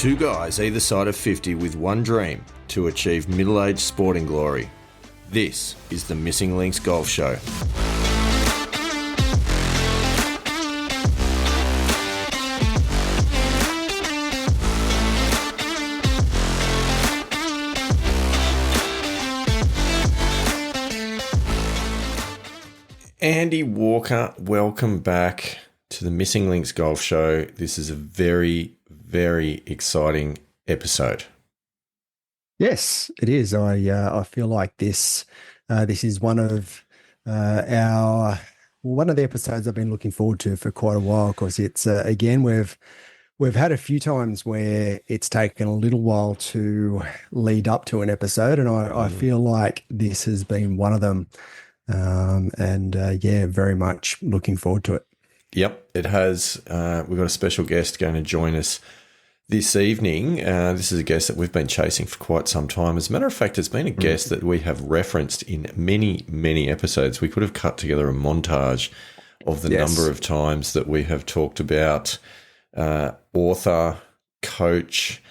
Two guys either side of 50 with one dream to achieve middle-aged sporting glory. This is the Missing Links Golf Show. Andy Walker, welcome back to the Missing Links Golf Show. This is a very, very exciting episode. Yes, it is. I feel like this is one of the episodes I've been looking forward to for quite a while, because it's again we've had a few times where it's taken a little while to lead up to an episode, and I feel like this has been one of them. Very much looking forward to it. Yep, it has. We've got a special guest going to join us this evening. This is a guest that we've been chasing for quite some time. As a matter of fact, it's been a guest that we have referenced in many, many episodes. We could have cut together a montage of the number of times that we have talked about author, coach,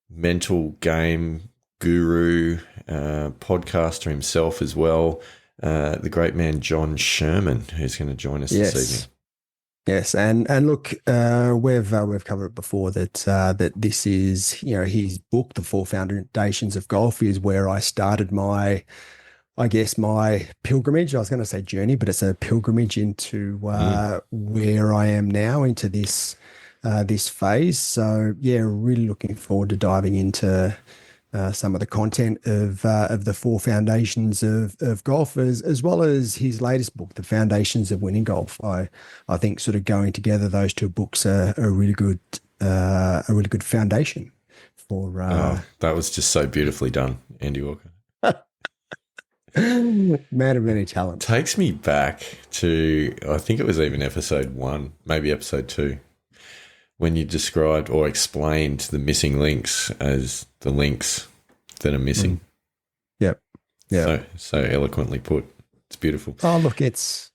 mental game guru, podcaster himself as well. The great man Jon Sherman, who's going to join us this evening. Yes, and look, we've covered it before that this is, his book, The Four Foundations of Golf, is where I started my pilgrimage. I was going to say journey, but it's a pilgrimage into where I am now, into this phase. So yeah, really looking forward to diving into some of the content of the Four Foundations of Golf, as well as his latest book, The Foundations of Winning Golf. I think sort of going together, those two books are a really good foundation for. That was just so beautifully done, Andy Walker. Man of many talents. Takes me back to, I think it was even episode 1, maybe episode 2. When you described or explained the missing links as the links that are missing. Yep. Yeah. So eloquently put. It's beautiful. Oh, look, it's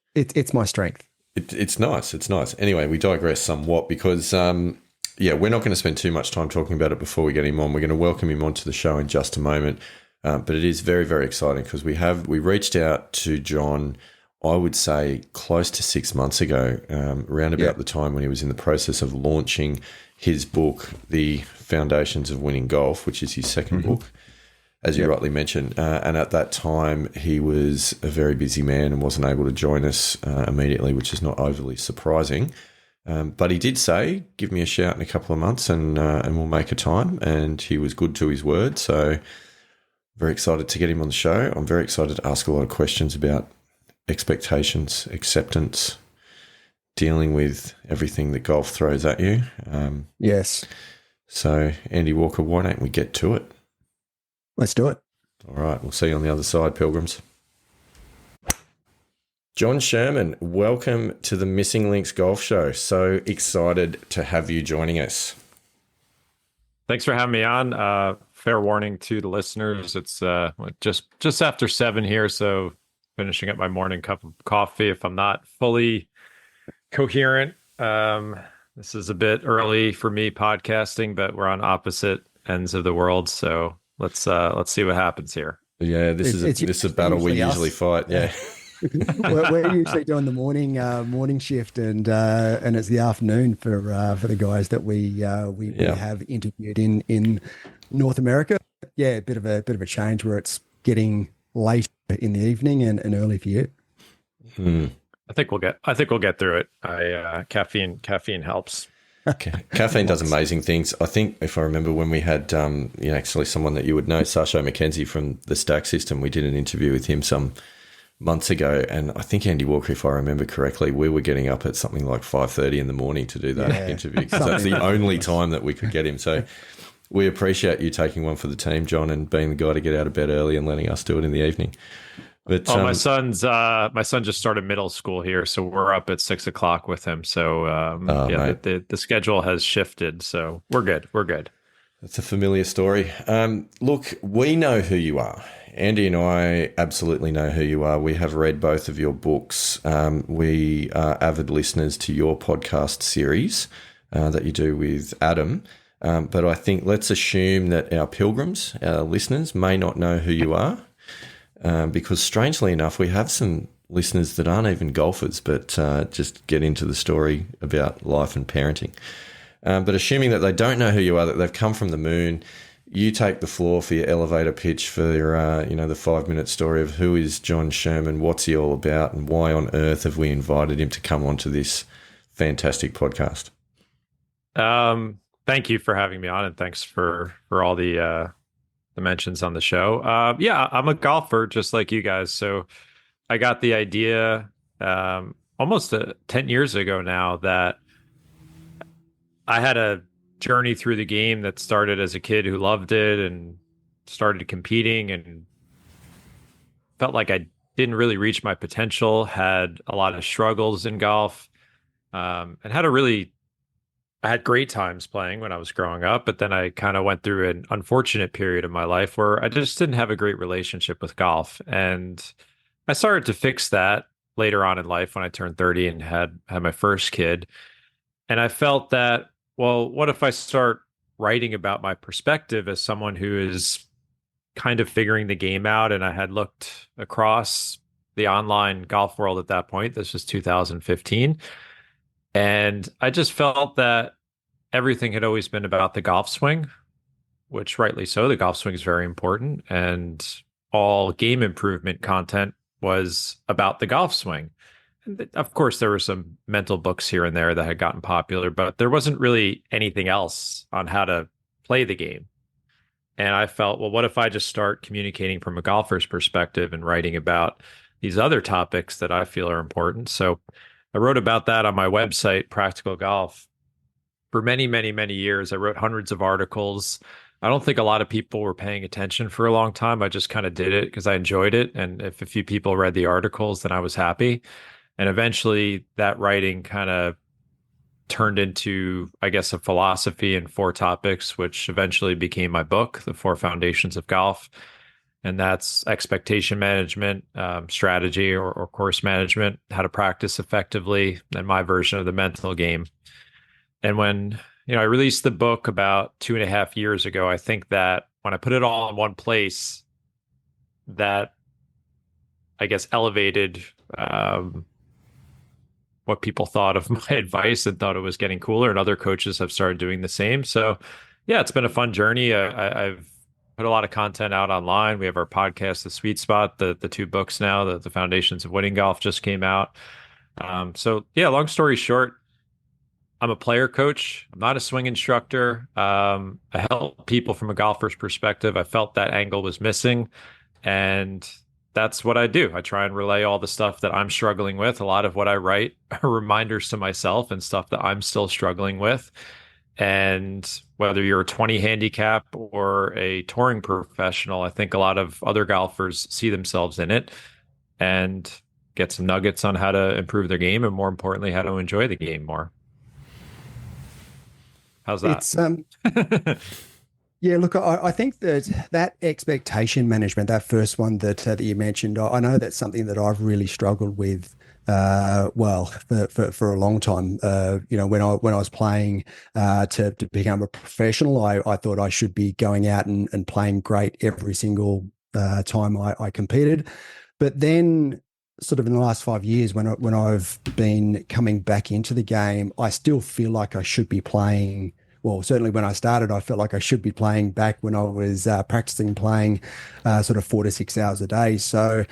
my strength. It's nice. It's nice. Anyway, we digress somewhat because, we're not going to spend too much time talking about it before we get him on. We're going to welcome him onto the show in just a moment. But it is very, very exciting because we reached out to Jon, I would say close to 6 months ago, around about the time when he was in the process of launching his book, The Foundations of Winning Golf, which is his second book, as you rightly mentioned. And at that time, he was a very busy man and wasn't able to join us immediately, which is not overly surprising. But he did say, give me a shout in a couple of months and we'll make a time. And he was good to his word. So very excited to get him on the show. I'm very excited to ask a lot of questions about expectations, acceptance, dealing with everything that golf throws at you. Yes. So, Andy Walker, why don't we get to it? Let's do it. All right. We'll see you on the other side, pilgrims. Jon Sherman, welcome to the Missing Links Golf Show. So excited to have you joining us. Thanks for having me on. Fair warning to the listeners. It's just after 7 here, so finishing up my morning cup of coffee. If I'm not fully coherent, this is a bit early for me podcasting, but we're on opposite ends of the world. So let's see what happens here. Yeah, this is a battle we usually fight. Yeah. we're usually doing the morning shift, and it's the afternoon for the guys that we have interviewed in North America. Yeah, a bit of a change where it's getting late in the evening and early for you. I think we'll get through it. Caffeine helps. Caffeine does amazing things. I think if I remember when we had actually someone that you would know, Sasho McKenzie from the Stack System, we did an interview with him some months ago, and I think Andy Walker, if I remember correctly, we were getting up at something like 5:30 in the morning to do that interview, because that's the only time that we could get him. So we appreciate you taking one for the team, Jon, and being the guy to get out of bed early and letting us do it in the evening. But my son just started middle school here, so we're up at 6 o'clock with him. So the schedule has shifted, so we're good. That's a familiar story. Look, we know who you are. Andy and I absolutely know who you are. We have read both of your books. We are avid listeners to your podcast series that you do with Adam. But I think let's assume that our pilgrims, our listeners, may not know who you are, because strangely enough, we have some listeners that aren't even golfers, but just get into the story about life and parenting. But assuming that they don't know who you are, that they've come from the moon, you take the floor for your elevator pitch for your, the 5-minute story of who is Jon Sherman, what's he all about, and why on earth have we invited him to come onto this fantastic podcast? Thank you for having me on, and thanks for all the mentions on the show. Yeah, I'm a golfer just like you guys. So I got the idea almost 10 years ago now that I had a journey through the game that started as a kid who loved it and started competing and felt like I didn't really reach my potential, had a lot of struggles in golf, and I had great times playing when I was growing up, but then I kind of went through an unfortunate period of my life where I just didn't have a great relationship with golf. And I started to fix that later on in life when I turned 30 and had my first kid. And I felt that, well, what if I start writing about my perspective as someone who is kind of figuring the game out? And I had looked across the online golf world at that point. This was 2015. And I just felt that everything had always been about the golf swing, which rightly so. The golf swing is very important. And all game improvement content was about the golf swing. And of course, there were some mental books here and there that had gotten popular, but there wasn't really anything else on how to play the game. And I felt, well, what if I just start communicating from a golfer's perspective and writing about these other topics that I feel are important? So I wrote about that on my website, Practical Golf, for many, many, many years. I wrote hundreds of articles. I don't think a lot of people were paying attention for a long time. I just kind of did it because I enjoyed it. And if a few people read the articles, then I was happy. And eventually that writing kind of turned into, I guess, a philosophy and 4 topics, which eventually became my book, The 4 Foundations of Golf. And that's expectation management, strategy or course management, how to practice effectively, and my version of the mental game. And when I released the book about 2.5 years ago, I think that when I put it all in one place, that I guess elevated what people thought of my advice and thought it was getting cooler. And other coaches have started doing the same. So yeah, it's been a fun journey. I've put a lot of content out online. We have our podcast, The Sweet Spot, the 2 books now, the Foundations of Winning Golf just came out. So yeah, long story short, I'm a player coach. I'm not a swing instructor. I help people from a golfer's perspective. I felt that angle was missing, and that's what I do. I try and relay all the stuff that I'm struggling with. A lot of what I write are reminders to myself and stuff that I'm still struggling with. And whether you're a 20 handicap or a touring professional, I think a lot of other golfers see themselves in it and get some nuggets on how to improve their game, and more importantly, how to enjoy the game more. How's that? It's yeah, look, I think that expectation management, that first one that you mentioned, I know that's something that I've really struggled with. Well, for a long time. When I was playing to become a professional, I thought I should be going out and playing great every single time I competed. But then, sort of in the last 5 years, when I've been coming back into the game, I still feel like I should be playing. Well, certainly when I started, I felt like I should be playing back when I was practicing playing sort of 4 to 6 hours a day. So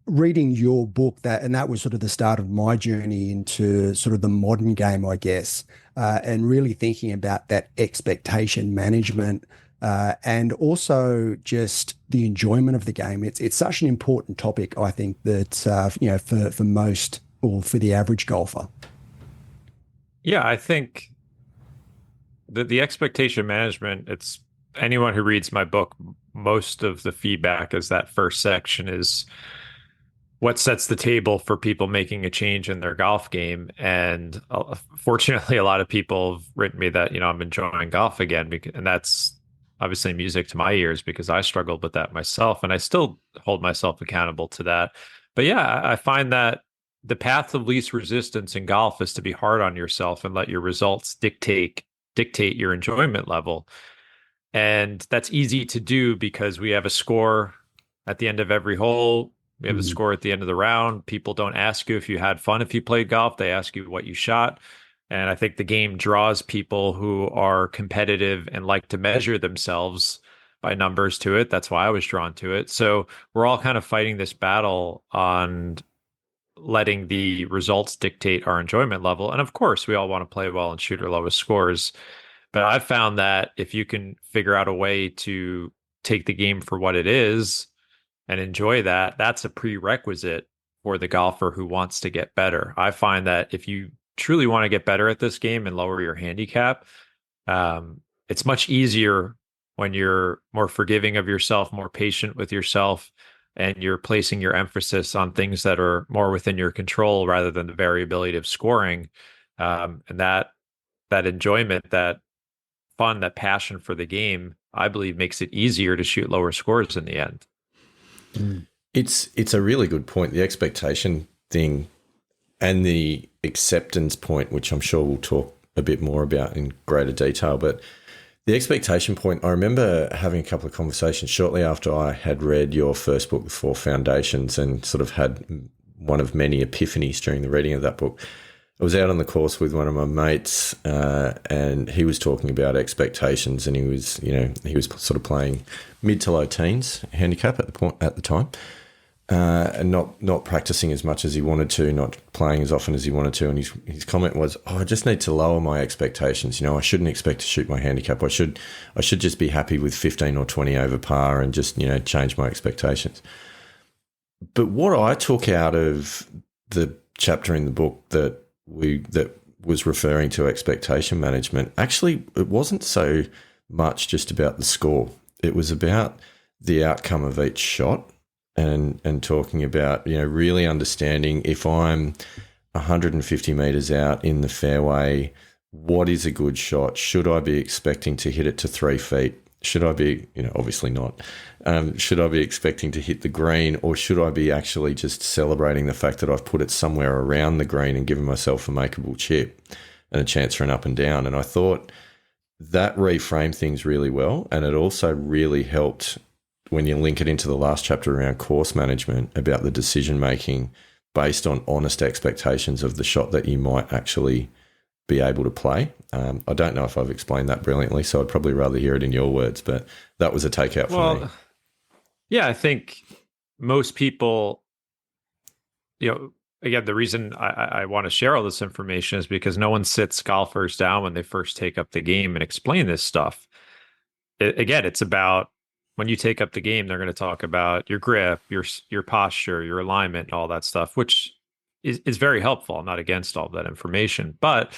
reading your book, that was sort of the start of my journey into sort of the modern game, I guess, and really thinking about that expectation management and also just the enjoyment of the game. It's such an important topic, I think, that for most, or for the average golfer. Yeah, I think the expectation management, it's anyone who reads my book, most of the feedback is that first section is what sets the table for people making a change in their golf game. And fortunately, a lot of people have written me that, I'm enjoying golf again, and that's obviously music to my ears because I struggled with that myself, and I still hold myself accountable to that. But yeah, I find that the path of least resistance in golf is to be hard on yourself and let your results dictate dictate your enjoyment level. And that's easy to do because we have a score at the end of every hole. We have a score at the end of the round. People don't ask you if you had fun if you played golf. They ask you what you shot. And I think the game draws people who are competitive and like to measure themselves by numbers to it. That's why I was drawn to it. So we're all kind of fighting this battle on letting the results dictate our enjoyment level. And of course, we all want to play well and shoot our lowest scores. But I've found that if you can figure out a way to take the game for what it is and enjoy that, that's a prerequisite for the golfer who wants to get better. I find that if you truly want to get better at this game and lower your handicap, it's much easier when you're more forgiving of yourself, more patient with yourself, and you're placing your emphasis on things that are more within your control rather than the variability of scoring. And that enjoyment, that fun, that passion for the game, I believe makes it easier to shoot lower scores in the end. It's a really good point. The expectation thing and the acceptance point, which I'm sure we'll talk a bit more about in greater detail, but the expectation point, I remember having a couple of conversations shortly after I had read your first book, The Four Foundations, and sort of had one of many epiphanies during the reading of that book. I was out on the course with one of my mates, and he was talking about expectations, and he was sort of playing mid to low teens handicap at the time, and not practicing as much as he wanted to, not playing as often as he wanted to. And his comment was, "Oh, I just need to lower my expectations. I shouldn't expect to shoot my handicap. I should just be happy with 15 or 20 over par and just change my expectations." But what I took out of the chapter in the book that was referring to expectation management, actually, it wasn't so much just about the score. It was about the outcome of each shot and talking about, really understanding if I'm 150 meters out in the fairway, what is a good shot? Should I be expecting to hit it to 3 feet? Should I be, obviously not. Should I be expecting to hit the green, or should I be actually just celebrating the fact that I've put it somewhere around the green and given myself a makeable chip and a chance for an up and down? And I thought that reframed things really well. And it also really helped when you link it into the last chapter around course management, about the decision making based on honest expectations of the shot that you might actually be able to play. I don't know if I've explained that brilliantly, so I'd probably rather hear it in your words, but that was a takeout for me. Yeah, I think most people, again, the reason I want to share all this information is because no one sits golfers down when they first take up the game and explain this stuff. It's about, when you take up the game, they're going to talk about your grip, your posture, your alignment, and all that stuff, which is very helpful. I'm not against all that information, but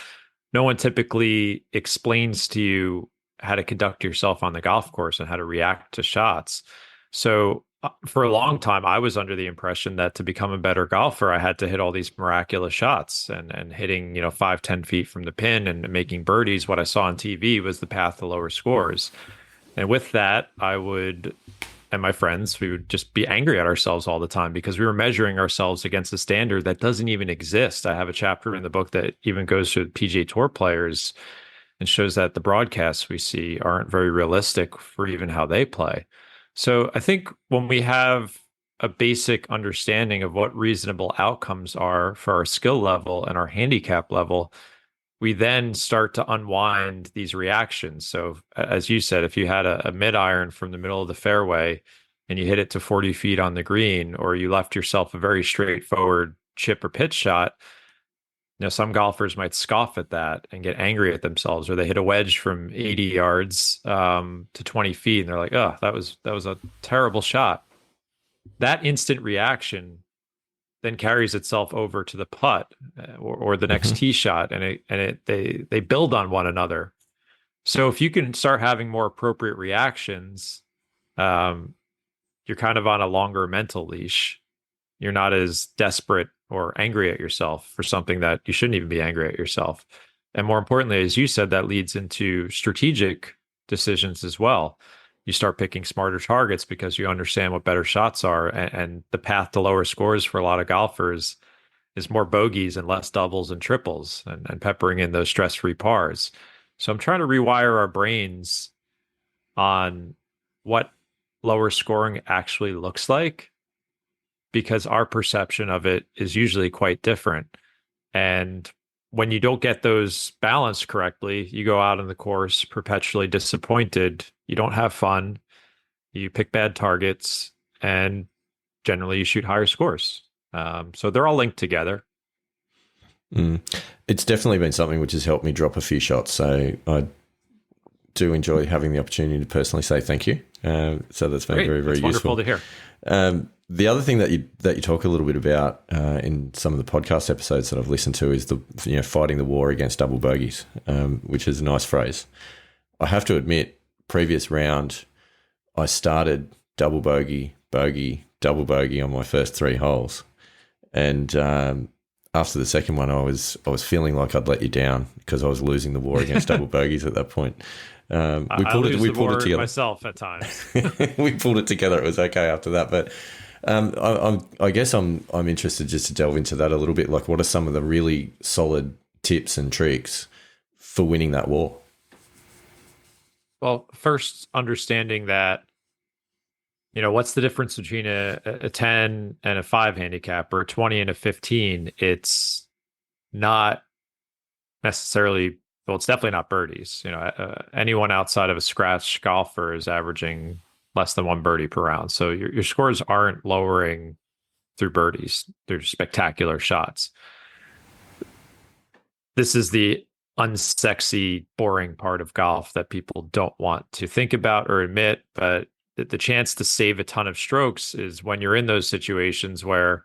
no one typically explains to you how to conduct yourself on the golf course and how to react to shots. So for a long time, I was under the impression that to become a better golfer, I had to hit all these miraculous shots and hitting, 5-10 feet from the pin and making birdies. What I saw on TV was the path to lower scores. And with that, and my friends, we would just be angry at ourselves all the time because we were measuring ourselves against a standard that doesn't even exist. I have a chapter in the book that even goes to PGA Tour players and shows that the broadcasts we see aren't very realistic for even how they play. So I think when we have a basic understanding of what reasonable outcomes are for our skill level and our handicap level, we then start to unwind these reactions. So as you said, if you had a mid iron from the middle of the fairway and you hit it to 40 feet on the green, or you left yourself a very straightforward chip or pitch shot, some golfers might scoff at that and get angry at themselves, or they hit a wedge from 80 yards to 20 feet and they're like, "Oh, that was a terrible shot." That instant reaction then carries itself over to the putt or the next tee shot, and they build on one another. So if you can start having more appropriate reactions, you're kind of on a longer mental leash. You're not as desperate or angry at yourself for something that you shouldn't even be angry at yourself. And more importantly, as you said, that leads into strategic decisions as well. You start picking smarter targets because you understand what better shots are. And the path to lower scores for a lot of golfers is more bogeys and less doubles and triples, and peppering in those stress-free pars. So I'm trying to rewire our brains on what lower scoring actually looks like, because our perception of it is usually quite different. And when you don't get those balanced correctly, you go out on the course perpetually disappointed. You don't have fun. You pick bad targets, and generally you shoot higher scores. So they're all linked together. It's definitely been something which has helped me drop a few shots. So I do enjoy having the opportunity to personally say thank you. So that's been Great. very, very That's useful. Wonderful to hear. The other thing that you talk a little bit about in some of the podcast episodes that I've listened to is the fighting the war against double bogeys, which is a nice phrase. I have to admit, previous round, I started double bogey, bogey, double bogey on my first 3 holes, and after the second one, I was feeling like I'd let you down because I was losing the war against double bogeys at that point. We pulled it together myself at times. We pulled it together. It was okay after that, but I guess I'm interested just to delve into that a little bit. Like, what are some of the really solid tips and tricks for winning that war? Well, first, understanding that, what's the difference between a 10 and a 5 handicap, or a 20 and a 15? It's not necessarily, well, it's definitely not birdies. Anyone outside of a scratch golfer is averaging less than 1 birdie per round. So your scores aren't lowering through birdies. They're spectacular shots. This is the unsexy, boring part of golf that people don't want to think about or admit, but the chance to save a ton of strokes is when you're in those situations where,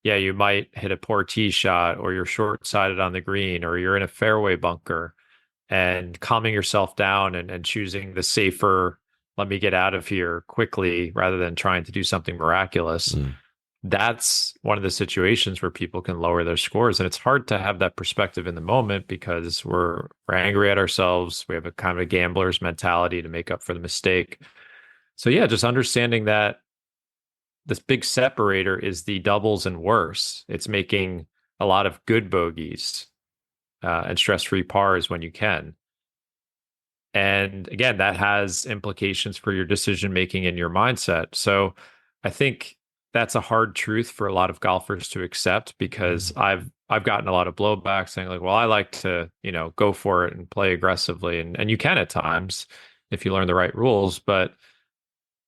yeah, you might hit a poor tee shot, or you're short-sided on the green, or you're in a fairway bunker, and calming yourself down and choosing the safer, let me get out of here quickly rather than trying to do something miraculous. That's one of the situations where people can lower their scores. And it's hard to have that perspective in the moment because we're angry at ourselves. We have a kind of a gambler's mentality to make up for the mistake. So yeah, just understanding that this big separator is the doubles and worse. It's making a lot of good bogeys and stress-free pars when you can. And again, that has implications for your decision-making and your mindset. So I think that's a hard truth for a lot of golfers to accept, because I've gotten a lot of blowback saying like, well, I like to, go for it and play aggressively. And you can at times if you learn the right rules, but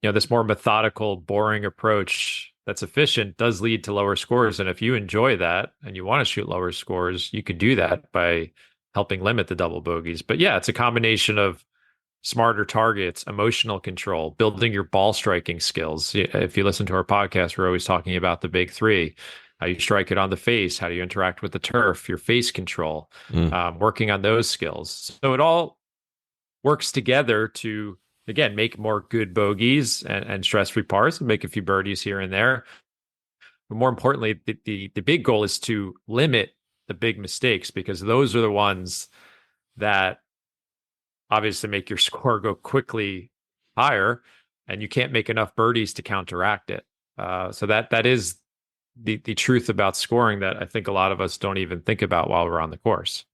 this more methodical, boring approach that's efficient does lead to lower scores. And if you enjoy that and you want to shoot lower scores, you could do that by helping limit the double bogeys. But yeah, it's a combination of smarter targets, emotional control, building your ball striking skills. If you listen to our podcast, we're always talking about the big 3, how you strike it on the face, how do you interact with the turf, your face control, working on those skills. So it all works together to, again, make more good bogeys and stress-free pars, and make a few birdies here and there. But more importantly, the big goal is to limit the big mistakes, because those are the ones that obviously make your score go quickly higher, and you can't make enough birdies to counteract it. So that is the truth about scoring that I think a lot of us don't even think about while we're on the course.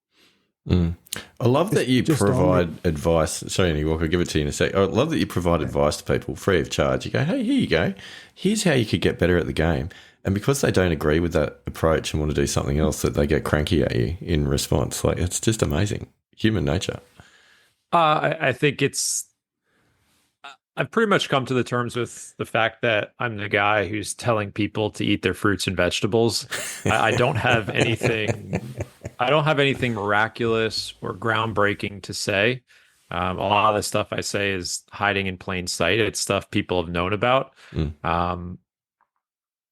I love that you provide advice. Sorry, Andy Walker, I'll give it to you in a sec. I love that you provide advice to people free of charge. You go, hey, here you go. Here's how you could get better at the game. And because they don't agree with that approach and want to do something else, that they get cranky at you in response. Like, it's just amazing. Human nature. I think I've pretty much come to the terms with the fact that I'm the guy who's telling people to eat their fruits and vegetables. I don't have anything. I don't have anything miraculous or groundbreaking to say. A lot of the stuff I say is hiding in plain sight. It's stuff people have known about.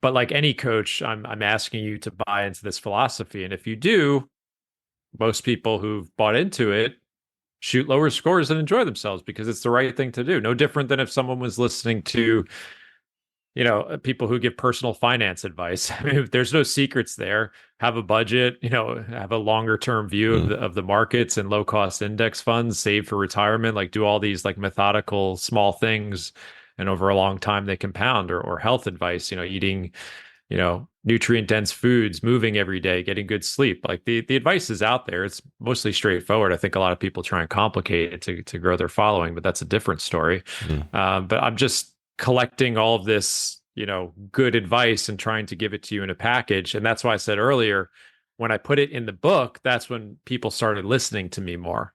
But like any coach, I'm asking you to buy into this philosophy. And if you do, most people who've bought into it shoot lower scores and enjoy themselves because it's the right thing to do. No different than if someone was listening to, people who give personal finance advice. I mean, there's no secrets there. Have a budget, have a longer term view of the markets and low cost index funds, save for retirement, like do all these like methodical small things. And over a long time, they compound, or health advice, eating nutrient dense foods, moving every day, getting good sleep. Like the advice is out there. It's mostly straightforward. I think a lot of people try and complicate it to grow their following, but that's a different story. But I'm just collecting all of this, good advice and trying to give it to you in a package. And that's why I said earlier, when I put it in the book, that's when people started listening to me more.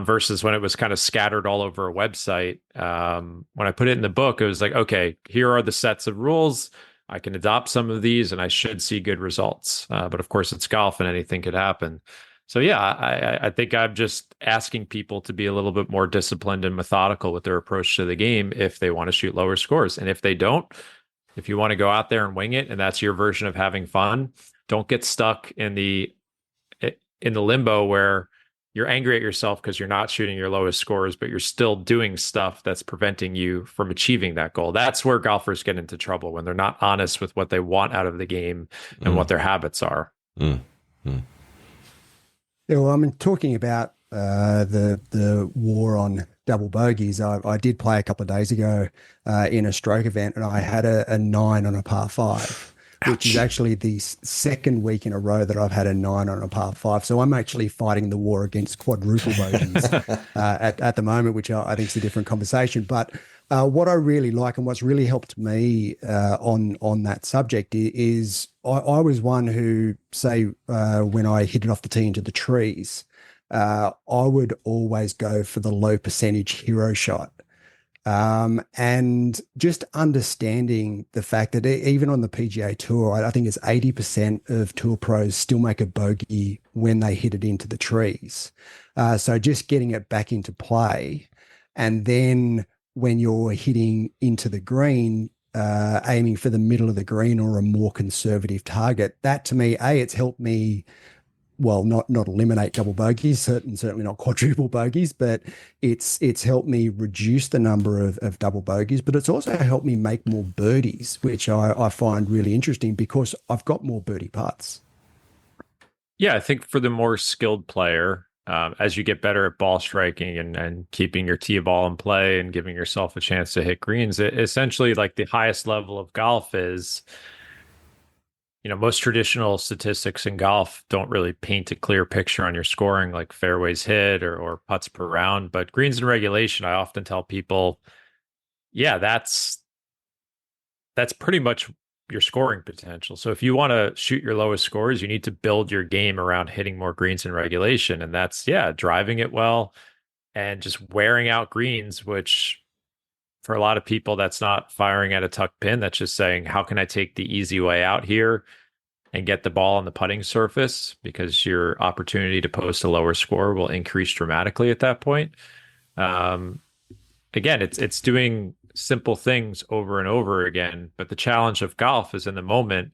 Versus when it was kind of scattered all over a website. When I put it in the book, it was like, okay, here are the sets of rules. I can adopt some of these and I should see good results. But of course, it's golf and anything could happen. So yeah, I think I'm just asking people to be a little bit more disciplined and methodical with their approach to the game if they want to shoot lower scores. And if they don't, if you want to go out there and wing it, and that's your version of having fun, don't get stuck in the limbo where you're angry at yourself because you're not shooting your lowest scores, but you're still doing stuff that's preventing you from achieving that goal. That's where golfers get into trouble, when they're not honest with what they want out of the game and what their habits are. Yeah, well, I mean, talking about the war on double bogeys, I did play a couple of days ago in a stroke event, and I had a 9 on a par 5. Which is actually the second week in a row that I've had a 9 on a par 5. So I'm actually fighting the war against quadruple bogeys at the moment, which I think is a different conversation. But what I really like and what's really helped me on that subject is I was one who, say, when I hit it off the tee into the trees, I would always go for the low percentage hero shot. And just understanding the fact that even on the PGA Tour, I think it's 80% of tour pros still make a bogey when they hit it into the trees. So just getting it back into play. And then when you're hitting into the green, aiming for the middle of the green or a more conservative target, that to me, it's helped me, well, not eliminate double bogeys, certainly not quadruple bogeys, but it's helped me reduce the number of double bogeys, but it's also helped me make more birdies, which I find really interesting because I've got more birdie putts. Yeah, I think for the more skilled player, as you get better at ball striking and keeping your tee ball in play and giving yourself a chance to hit greens, it essentially, like, the highest level of golf is, most traditional statistics in golf don't really paint a clear picture on your scoring, like fairways hit or putts per round. But greens in regulation, I often tell people, yeah, that's pretty much your scoring potential. So if you want to shoot your lowest scores, you need to build your game around hitting more greens in regulation. And that's, driving it well and just wearing out greens, which for a lot of people, that's not firing at a tuck pin. That's just saying, how can I take the easy way out here and get the ball on the putting surface? Because your opportunity to post a lower score will increase dramatically at that point. Again, it's doing simple things over and over again. But the challenge of golf is, in the moment,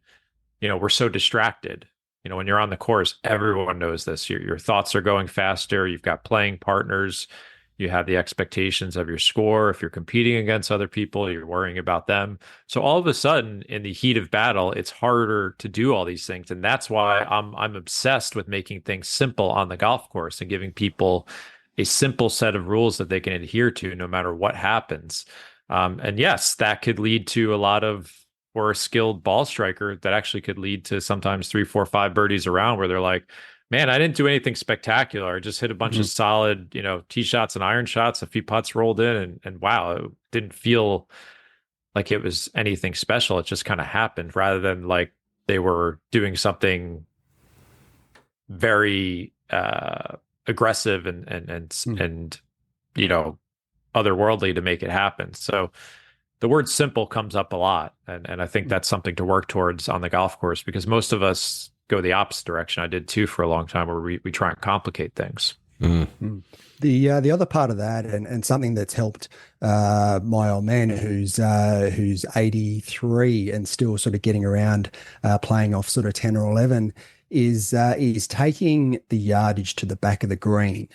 we're so distracted. When you're on the course, everyone knows this. Your thoughts are going faster. You've got playing partners. You have the expectations of your score. If you're competing against other people, you're worrying about them. So all of a sudden, in the heat of battle, it's harder to do all these things. And that's why I'm obsessed with making things simple on the golf course and giving people a simple set of rules that they can adhere to no matter what happens. And yes, that could lead to a lot of, or a skilled ball striker, that actually could lead to sometimes 3, 4, 5 birdies around where they're like, man, I didn't do anything spectacular. I just hit a bunch of solid, tee shots and iron shots. A few putts rolled in, and wow, it didn't feel like it was anything special. It just kind of happened, rather than like they were doing something very aggressive and otherworldly to make it happen. So the word simple comes up a lot. And I think that's something to work towards on the golf course, because most of us go the opposite direction. I did too for a long time, where we try and complicate things. The other part of that, and something that's helped my old man who's 83 and still sort of getting around playing off sort of 10 or 11, is taking the yardage to the back of the green.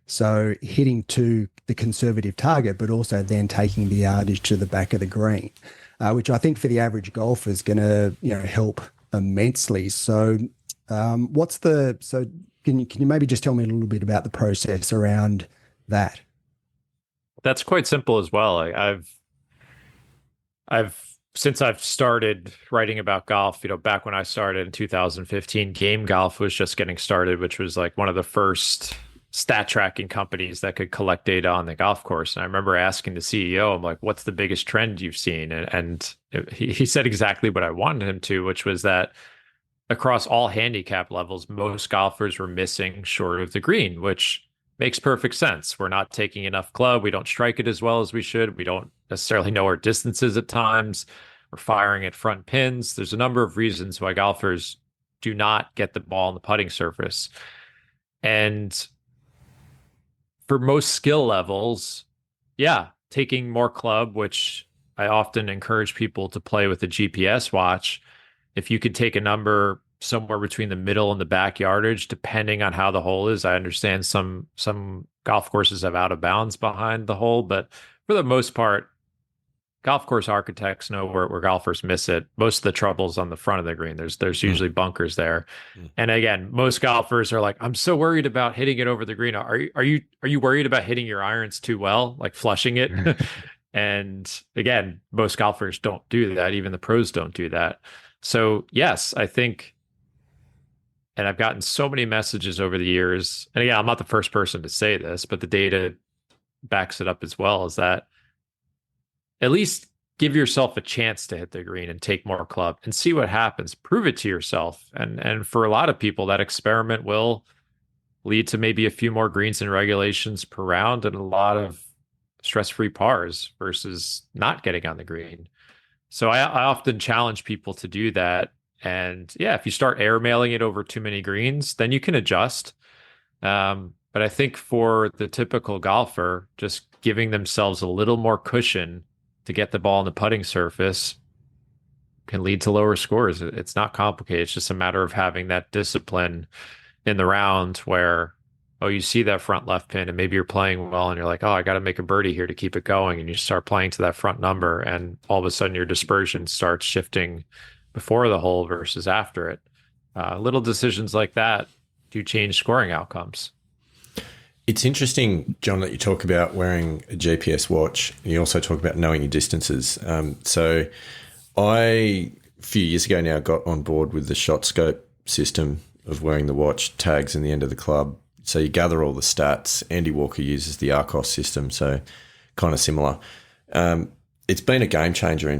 So hitting to the conservative target, but also then taking the yardage to the back of the green, which I think for the average golfer is going to help immensely. So can you maybe just tell me a little bit about the process around that? That's quite simple as well. I've since I've started writing about golf, back when I started in 2015, Game Golf was just getting started, which was like one of the first stat tracking companies that could collect data on the golf course. And I remember asking the CEO, I'm like, what's the biggest trend you've seen? And he said exactly what I wanted him to, which was that across all handicap levels, most golfers were missing short of the green, which makes perfect sense. We're not taking enough club. We don't strike it as well as we should. We don't necessarily know our distances at times. We're firing at front pins. There's a number of reasons why golfers do not get the ball on the putting surface. And for most skill levels, yeah, taking more club, which I often encourage people to play with a GPS watch. If you could take a number somewhere between the middle and the back yardage, depending on how the hole is. I understand some golf courses have out of bounds behind the hole, but for the most part, golf course architects know where golfers miss it. Most of the trouble's on the front of the green. There's usually bunkers there. And again, most golfers are like, I'm so worried about hitting it over the green. Are you worried about hitting your irons too well, like flushing it? And again, most golfers don't do that. Even the pros don't do that. So yes, I think, and I've gotten so many messages over the years, and again, I'm not the first person to say this, but the data backs it up as well, is that at least give yourself a chance to hit the green and take more club and see what happens. Prove it to yourself. And for a lot of people, that experiment will lead to maybe a few more greens and regulations per round and a lot of stress-free pars versus not getting on the green. So I often challenge people to do that. And yeah, if you start airmailing it over too many greens, then you can adjust. But I think for the typical golfer, just giving themselves a little more cushion to get the ball on the putting surface can lead to lower scores. It's not complicated. It's just a matter of having that discipline in the round where, oh, you see that front left pin and maybe you're playing well and you're like, oh, I got to make a birdie here to keep it going. And you start playing to that front number and all of a sudden your dispersion starts shifting before the hole versus after it. Little decisions like that do change scoring outcomes. It's interesting, John, that you talk about wearing a GPS watch. You also talk about knowing your distances. So I, a few years ago now, got on board with the shot scope system of wearing the watch tags in the end of the club. So you gather all the stats. Andy Walker uses the Arcos system, so kind of similar. It's been a game changer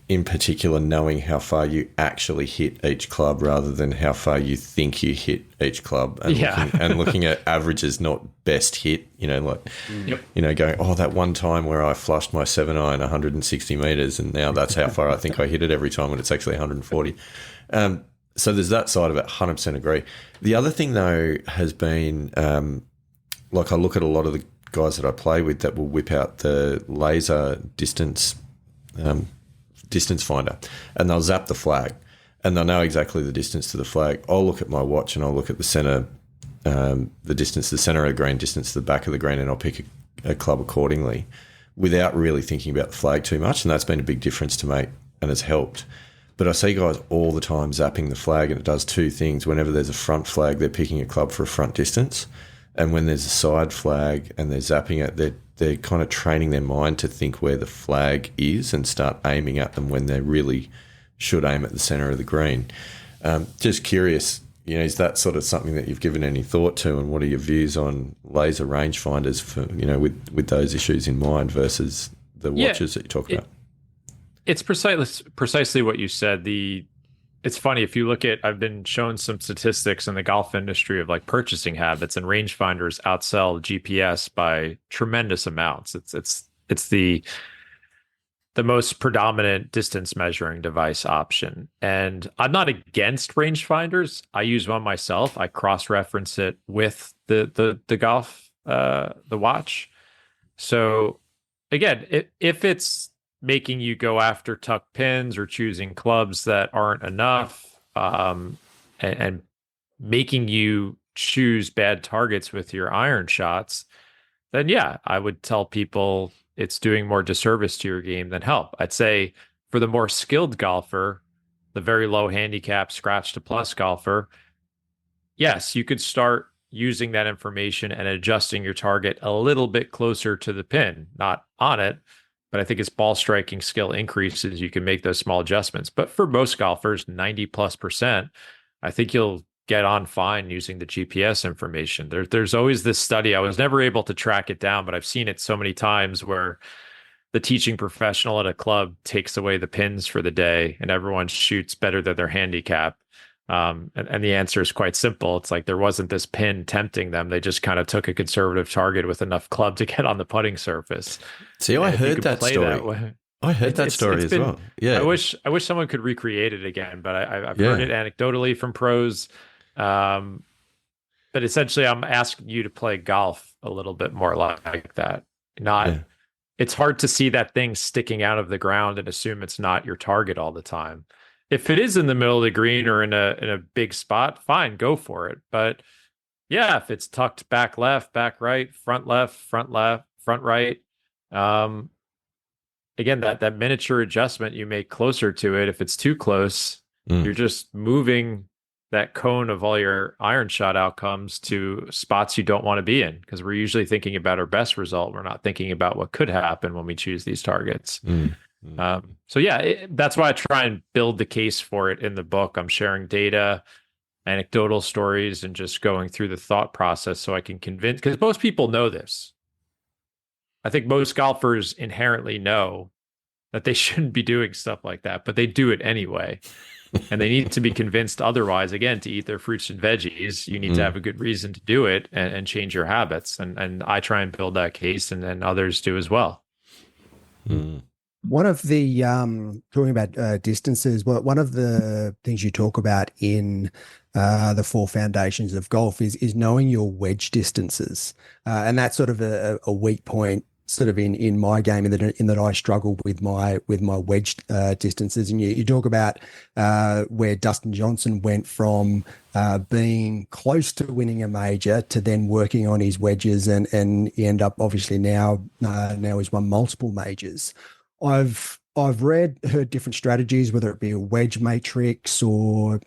in particular, knowing how far you actually hit each club rather than how far you think you hit each club, and looking at averages, not best hit. Going, oh, that one time where I flushed my 7-iron 160 meters, and now that's how far I think I hit it every time when it's actually 140. So there's that side of it. 100% agree. The other thing though has been like I look at a lot of the guys that I play with that will whip out the laser distance finder, and they'll zap the flag, and they'll know exactly the distance to the flag. I'll look at my watch and I'll look at the center, the distance to the center of the green, distance to the back of the green, and I'll pick a club accordingly without really thinking about the flag too much. And that's been a big difference to me and has helped. But I see guys all the time zapping the flag, and it does two things. Whenever there's a front flag, they're picking a club for a front distance. And when there's a side flag and they're zapping it, they're kind of training their mind to think where the flag is and start aiming at them when they really should aim at the center of the green. Just curious, is that sort of something that you've given any thought to, and what are your views on laser rangefinders for, with those issues in mind versus the watches that you talk about? It's precisely what you said. It's funny, if you look at, I've been shown some statistics in the golf industry of like purchasing habits, and rangefinders outsell GPS by tremendous amounts. It's the most predominant distance measuring device option. And I'm not against rangefinders. I use one myself. I cross-reference it with the golf, the watch. So again, if it's making you go after tuck pins or choosing clubs that aren't enough, and making you choose bad targets with your iron shots, then yeah, I would tell people it's doing more disservice to your game than help. I'd say for the more skilled golfer, the very low handicap scratch to plus golfer, yes, you could start using that information and adjusting your target a little bit closer to the pin, not on it, But I think as ball striking skill increases, you can make those small adjustments. But for most golfers, 90+%, I think you'll get on fine using the GPS information. There's always this study. I was never able to track it down, but I've seen it so many times where the teaching professional at a club takes away the pins for the day and everyone shoots better than their handicap. And the answer is quite simple. It's like there wasn't this pin tempting them. They just kind of took a conservative target with enough club to get on the putting surface. See, I heard that story. I heard that story as well. Yeah. I wish someone could recreate it again, but I've heard it anecdotally from pros. But essentially, I'm asking you to play golf a little bit more like that. It's hard to see that thing sticking out of the ground and assume it's not your target all the time. If it is in the middle of the green or in a big spot, fine, go for it. But yeah, if it's tucked back left, back right, front left, front right, again, that miniature adjustment you make closer to it. If it's too close, you're just moving that cone of all your iron shot outcomes to spots you don't want to be in, because we're usually thinking about our best result. We're not thinking about what could happen when we choose these targets. So yeah, that's why I try and build the case for it in the book. I'm sharing data, anecdotal stories, and just going through the thought process so I can convince, because most people know this. I think most golfers inherently know that they shouldn't be doing stuff like that, but they do it anyway. And they need to be convinced otherwise, again, to eat their fruits and veggies. You need to have a good reason to do it and change your habits. And I try and build that case, and then others do as well. One of the talking about distances, one of the things you talk about in the 4 foundations of golf is knowing your wedge distances, and that's sort of a weak point, sort of in my game, in that I struggle with my wedge distances. And you talk about where Dustin Johnson went from being close to winning a major to then working on his wedges, and he ended up obviously now he's won multiple majors. I've heard different strategies, whether it be a wedge matrix or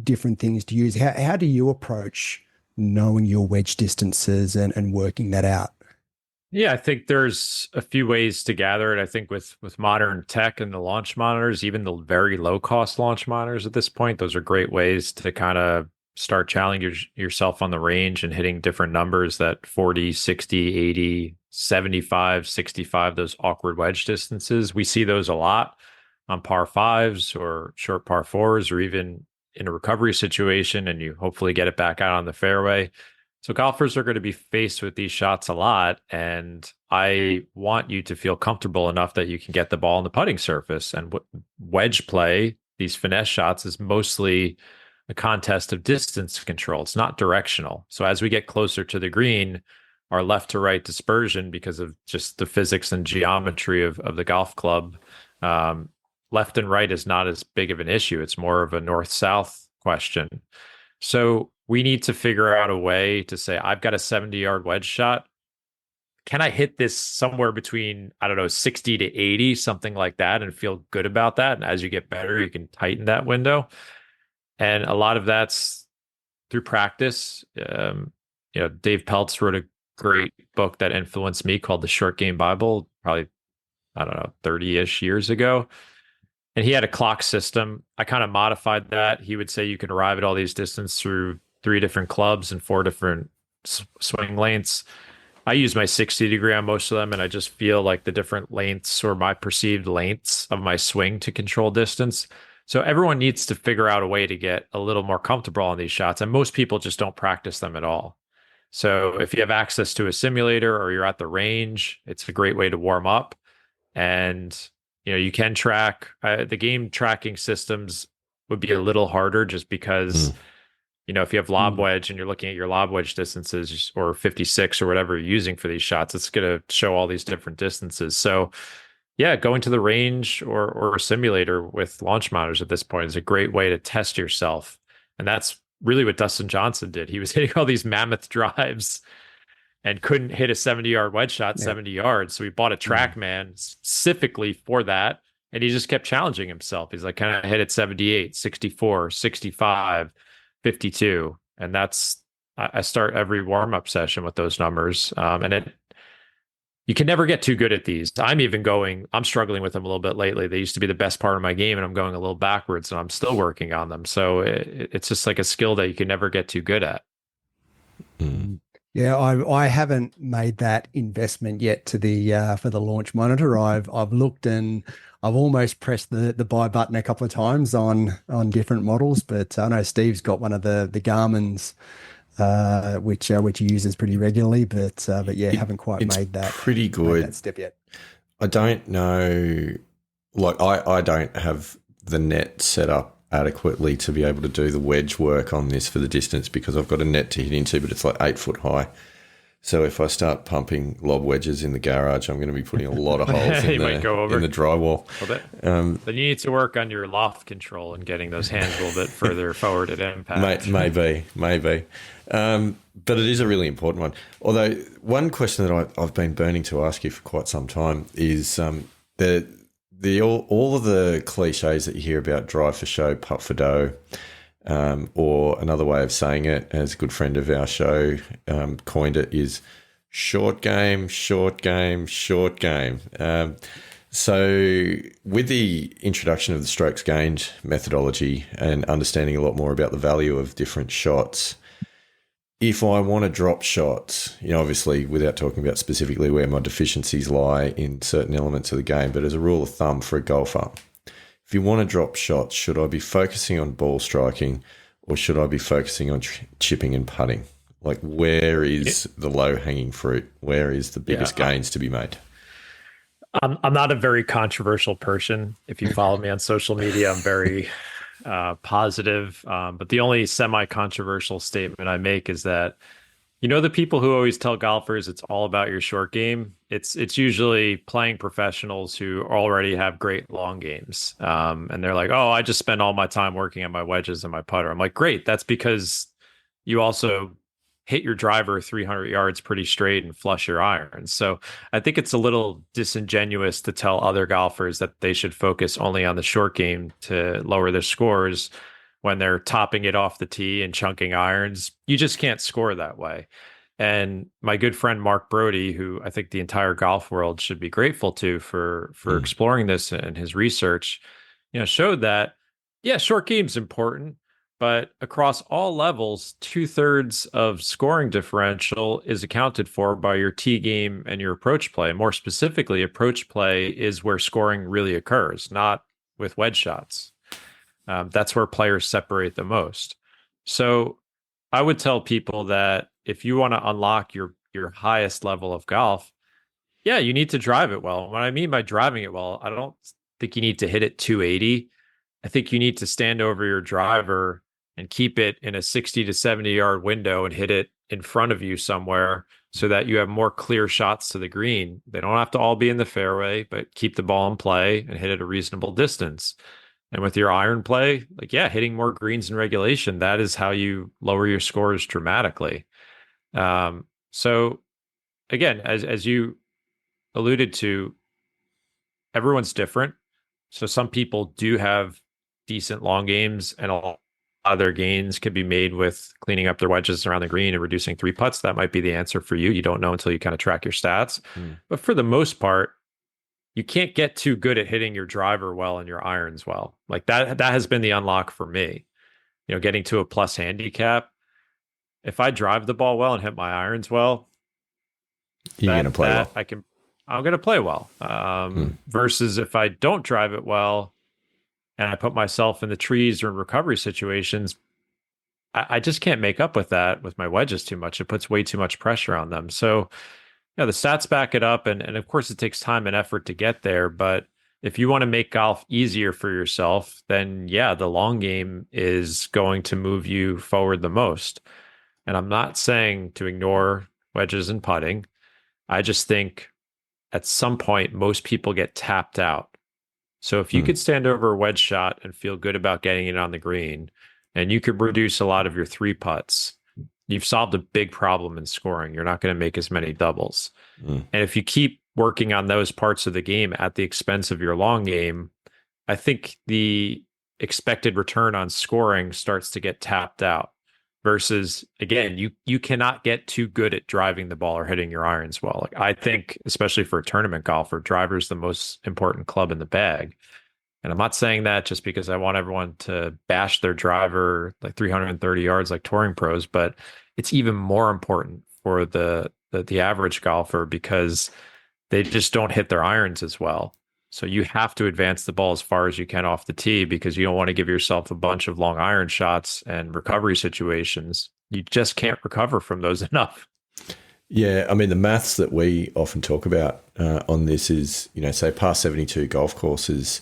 different things to use. How do you approach knowing your wedge distances and working that out? Yeah, I think there's a few ways to gather it. I think with modern tech and the launch monitors, even the very low cost launch monitors at this point, those are great ways to kind of start challenging yourself on the range and hitting different numbers, that 40, 60, 80, 75, 65, those awkward wedge distances. We see those a lot on par 5s or short par 4s, or even in a recovery situation, and you hopefully get it back out on the fairway. So golfers are going to be faced with these shots a lot, and I want you to feel comfortable enough that you can get the ball on the putting surface. And wedge play, these finesse shots, is mostly a contest of distance control. It's not directional. So as we get closer to the green, our left to right dispersion, because of just the physics and geometry of the golf club, left and right is not as big of an issue. It's more of a north-south question. So we need to figure out a way to say, I've got a 70-yard wedge shot. Can I hit this somewhere between, 60 to 80, something like that, and feel good about that? And as you get better, you can tighten that window. And a lot of that's through practice. Dave Peltz wrote a great book that influenced me called The Short Game Bible, probably, 30-ish years ago. And he had a clock system. I kind of modified that. He would say you can arrive at all these distance through 3 different clubs and 4 different swing lengths. I use my 60 degree on most of them, and I just feel like the different lengths, or my perceived lengths of my swing, to control distance. So everyone needs to figure out a way to get a little more comfortable on these shots, and most people just don't practice them at all. So if you have access to a simulator or you're at the range, it's a great way to warm up. And you can track. The game tracking systems would be a little harder, just because if you have lob wedge and you're looking at your lob wedge distances, or 56 or whatever you're using for these shots, it's going to show all these different distances. So yeah, going to the range or a simulator with launch monitors at this point is a great way to test yourself. And that's really what Dustin Johnson did. He was hitting all these mammoth drives and couldn't hit a 70-yard wedge shot 70 yards. So he bought a TrackMan specifically for that. And he just kept challenging himself. He's like, can I hit it 78, 64, 65, 52? And I start every warm-up session with those numbers. And you can never get too good at these. I'm struggling with them a little bit lately. They used to be the best part of my game, and I'm going a little backwards, and I'm still working on them. So it's just like a skill that you can never get too good at. Yeah, I haven't made that investment yet to the for the launch monitor. I've looked and I've almost pressed the buy button a couple of times on different models, but I know Steve's got one of the Garmin's which he uses pretty regularly, but yeah, haven't quite It's made that pretty good. that step yet. I don't know, like I don't have the net set up adequately to be able to do the wedge work on this for the distance, because I've got a net to hit into, but it's like 8 foot high. So if I start pumping lob wedges in the garage, I'm going to be putting a lot of holes in, in the drywall. Then you need to work on your loft control and getting those hands a little bit further forward at impact. Maybe. But it is a really important one. Although one question that I've been burning to ask you for quite some time is all of the cliches that you hear about drive for show, putt for dough, or another way of saying it, as a good friend of our show coined it, is short game, short game, short game. So with the introduction of the strokes gained methodology and understanding a lot more about the value of different shots, if I want to drop shots, obviously without talking about specifically where my deficiencies lie in certain elements of the game, but as a rule of thumb for a golfer, if you want to drop shots, should I be focusing on ball striking or should I be focusing on chipping and putting? Like, where is the low-hanging fruit? Where is the biggest gains to be made? I'm not a very controversial person. If you follow me on social media, I'm very positive. But the only semi-controversial statement I make is that, the people who always tell golfers it's all about your short game, it's usually playing professionals who already have great long games. And they're like, oh, I just spend all my time working on my wedges and my putter. I'm like, great. That's because you also hit your driver 300 yards pretty straight and flush your irons. So I think it's a little disingenuous to tell other golfers that they should focus only on the short game to lower their scores when they're topping it off the tee and chunking irons. You just can't score that way. And my good friend Mark Brody, who I think the entire golf world should be grateful to for exploring this and his research, showed that, short game's important, but across all levels, 2/3 of scoring differential is accounted for by your tee game and your approach play. More specifically, approach play is where scoring really occurs, not with wedge shots. That's where players separate the most. So I would tell people that if you want to unlock your highest level of golf, you need to drive it well. What I mean by driving it well, I don't think you need to hit it 280. I think you need to stand over your driver and keep it in a 60 to 70 yard window and hit it in front of you somewhere so that you have more clear shots to the green. They don't have to all be in the fairway, but keep the ball in play and hit at a reasonable distance. And with your iron play, hitting more greens in regulation, that is how you lower your scores dramatically. So again, as you alluded to, everyone's different. So some people do have decent long games, and a lot of their gains can be made with cleaning up their wedges around the green and reducing 3 putts. That might be the answer for you. You don't know until you kind of track your stats. But for the most part, you can't get too good at hitting your driver well and your irons well. Like that has been the unlock for me. Getting to a plus handicap. If I drive the ball well and hit my irons well, you're going to play well. I'm going to play well. Versus if I don't drive it well and I put myself in the trees or in recovery situations, I just can't make up with that with my wedges too much. It puts way too much pressure on them. So, the stats back it up. And of course, it takes time and effort to get there. But if you want to make golf easier for yourself, then the long game is going to move you forward the most. And I'm not saying to ignore wedges and putting. I just think at some point, most people get tapped out. So if you could stand over a wedge shot and feel good about getting it on the green, and you could reduce a lot of your 3 putts, you've solved a big problem in scoring. You're not going to make as many doubles. And if you keep working on those parts of the game at the expense of your long game, I think the expected return on scoring starts to get tapped out. versus, again, you cannot get too good at driving the ball or hitting your irons well. Like, I think, especially for a tournament golfer, driver's the most important club in the bag. And I'm not saying that just because I want everyone to bash their driver like 330 yards like touring pros, but it's even more important for the average golfer because they just don't hit their irons as well. So you have to advance the ball as far as you can off the tee because you don't want to give yourself a bunch of long iron shots and recovery situations. You just can't recover from those enough. Yeah, I mean, the maths that we often talk about on this is, say par 72 golf courses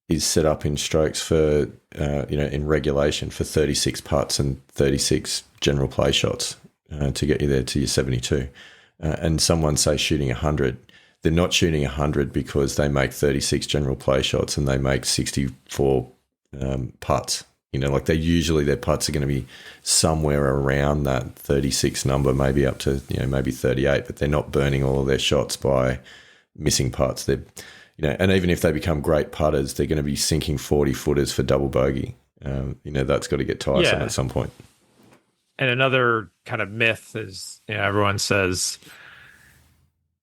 is set up in strokes for, in regulation for 36 putts and 36 general play shots to get you there to your 72. And someone, say, shooting 100, they're not shooting 100 because they make 36 general play shots and they make 64 putts. Like their putts are going to be somewhere around that 36 number, maybe up to, maybe 38, but they're not burning all of their shots by missing putts. They're, and even if they become great putters, they're going to be sinking 40 footers for double bogey. That's got to get tiresome at some point. And another kind of myth is, everyone says,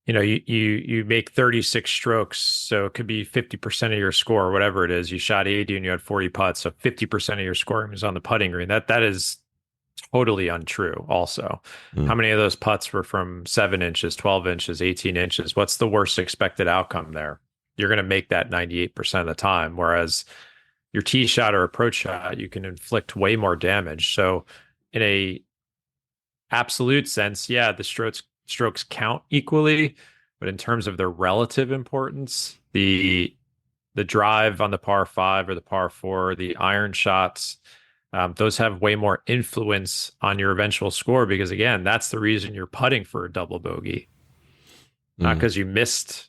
you make 36 strokes, so it could be 50% of your score, or whatever it is. You shot 80 and you had 40 putts, so 50% of your scoring was on the putting green. That is totally untrue also. How many of those putts were from 7 inches, 12 inches, 18 inches? What's the worst expected outcome there? You're going to make that 98% of the time, whereas your tee shot or approach shot, you can inflict way more damage. So in a absolute sense, yeah, the strokes count equally, but in terms of their relative importance, the drive on the par 5 or the par 4, the iron shots, those have way more influence on your eventual score because, again, that's the reason you're putting for a double bogey. Not because you missed,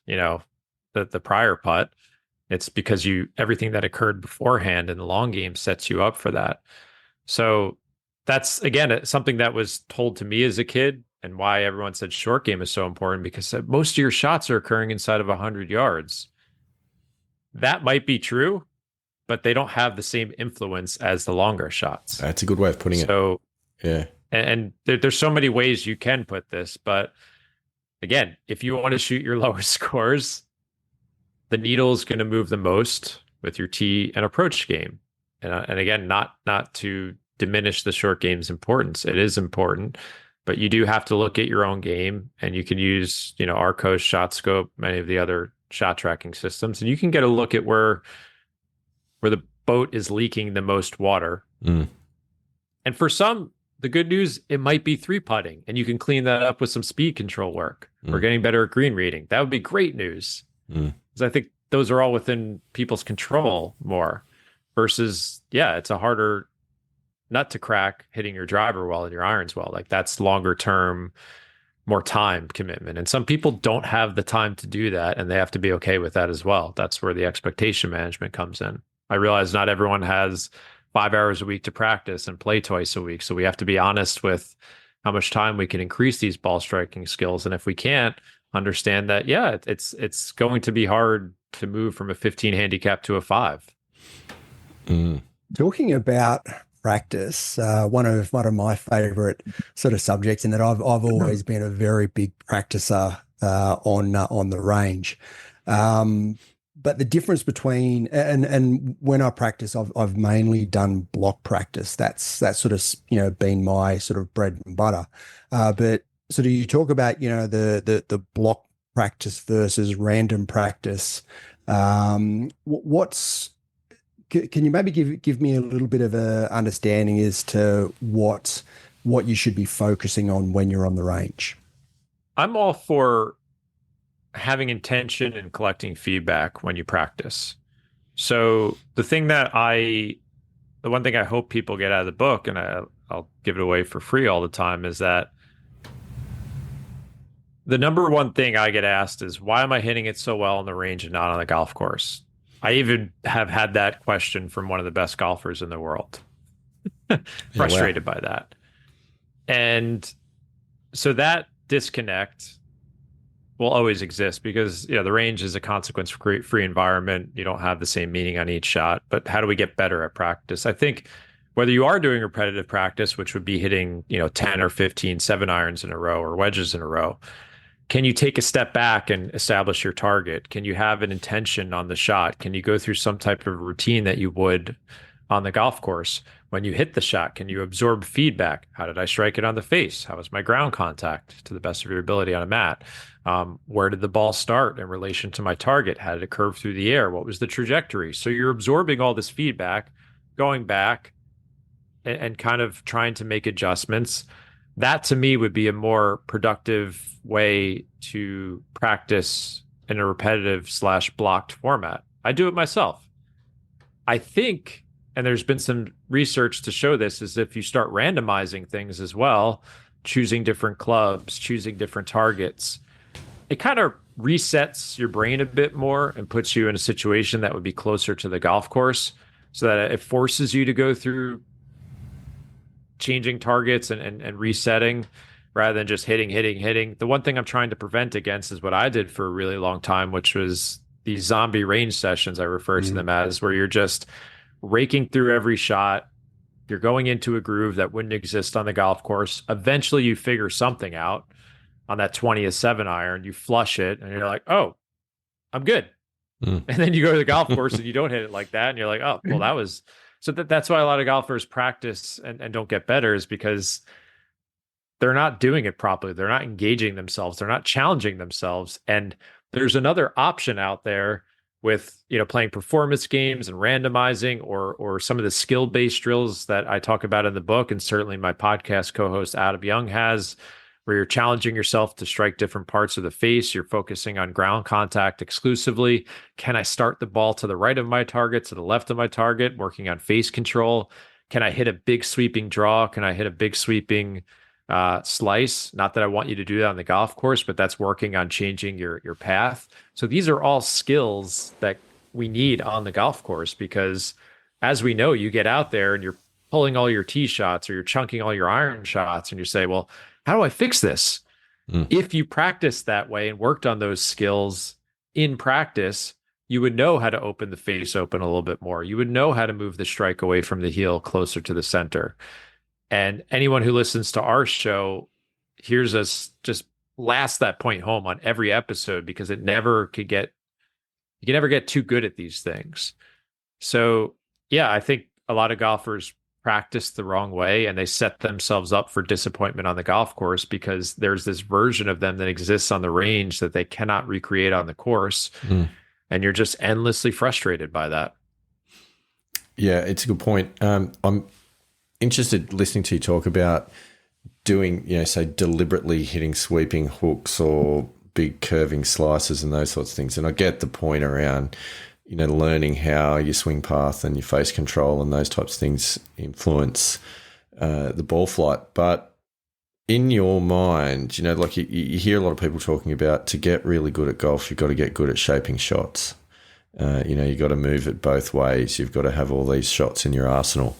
the prior putt. It's because everything that occurred beforehand in the long game sets you up for that. So that's, again, something that was told to me as a kid and why everyone said short game is so important, because most of your shots are occurring inside of 100 yards. That might be true, but they don't have the same influence as the longer shots. That's a good way of putting it. So, yeah. And there's so many ways you can put this, but again, if you want to shoot your lowest scores, the needle is going to move the most with your tee and approach game. And again, not to diminish the short game's importance. It is important, but you do have to look at your own game, and you can use, Arcos, Shot Scope, many of the other shot tracking systems, and you can get a look at where the boat is leaking the most water. And for some, the good news, it might be 3-putting, and you can clean that up with some speed control work or getting better at green reading. That would be great news. Because I think those are all within people's control more versus, it's a harder nut to crack hitting your driver well and your irons well. Like that's longer term, more time commitment. And some people don't have the time to do that, and they have to be okay with that as well. That's where the expectation management comes in. I realize not everyone has 5 hours a week to practice and play twice a week. So we have to be honest with how much time we can increase these ball striking skills. And if we can't, understand that, it's going to be hard to move from a 15 handicap to a 5. Talking about practice, one of my favorite sort of subjects, in that I've always been a very big practicer on the range. But the difference between and when I practice, I've mainly done block practice. That's sort of been my sort of bread and butter. But so do you talk about the block practice versus random practice? Can you maybe give me a little bit of a understanding as to what you should be focusing on when you're on the range? I'm all for having intention and collecting feedback when you practice. So the one thing I hope people get out of the book, and I'll give it away for free all the time, is that the number one thing I get asked is, why am I hitting it so well on the range and not on the golf course? I even have had that question from one of the best golfers in the world. Frustrated by that. And so that disconnect will always exist because the range is a consequence-free environment. You don't have the same meaning on each shot. But how do we get better at practice? I think whether you are doing repetitive practice, which would be hitting, 10 or 15 7-irons in a row or wedges in a row, can you take a step back and establish your target? Can you have an intention on the shot? Can you go through some type of routine that you would on the golf course? When you hit the shot, can you absorb feedback? How did I strike it on the face? How was my ground contact to the best of your ability on a mat? Where did the ball start in relation to my target? How did it curve through the air? What was the trajectory? So you're absorbing all this feedback, going back and kind of trying to make adjustments. That to me would be a more productive way to practice in a repetitive / blocked format. I do it myself. I think, and there's been some research to show this, is if you start randomizing things as well, choosing different clubs, choosing different targets, it kind of resets your brain a bit more and puts you in a situation that would be closer to the golf course, so that it forces you to go through changing targets and resetting rather than just hitting. The one thing I'm trying to prevent against is what I did for a really long time, which was these zombie range sessions, I refer to them as, where you're just raking through every shot. You're going into a groove that wouldn't exist on the golf course. Eventually you figure something out on that 20th 7-iron, you flush it and you're like, oh, I'm good. And then you go to the golf course and you don't hit it like that. And you're like, oh, well, that was... So that's why a lot of golfers practice and don't get better, is because they're not doing it properly. They're not engaging themselves. They're not challenging themselves. And there's another option out there with, playing performance games and randomizing, or some of the skill-based drills that I talk about in the book. And certainly my podcast co-host Adam Young has, where you're challenging yourself to strike different parts of the face. You're focusing on ground contact exclusively. Can I start the ball to the right of my target, to the left of my target, working on face control? Can I hit a big sweeping draw? Can I hit a big sweeping slice? Not that I want you to do that on the golf course, but that's working on changing your path. So these are all skills that we need on the golf course, because as we know, you get out there and you're pulling all your tee shots or you're chunking all your iron shots, and you say, well, how do I fix this? If you practiced that way and worked on those skills in practice, you would know how to open the face open a little bit more. You would know how to move the strike away from the heel closer to the center. And anyone who listens to our show hears us just blast that point home on every episode, because you can never get too good at these things. So yeah, I think a lot of golfers practice the wrong way and they set themselves up for disappointment on the golf course, because there's this version of them that exists on the range that they cannot recreate on the course. And you're just endlessly frustrated by that. Yeah, it's a good point. I'm interested listening to you talk about doing, say deliberately hitting sweeping hooks or big curving slices and those sorts of things. And I get the point around, learning how your swing path and your face control and those types of things influence the ball flight. But in your mind, like you hear a lot of people talking about, to get really good at golf, you've got to get good at shaping shots. You've got to move it both ways. You've got to have all these shots in your arsenal.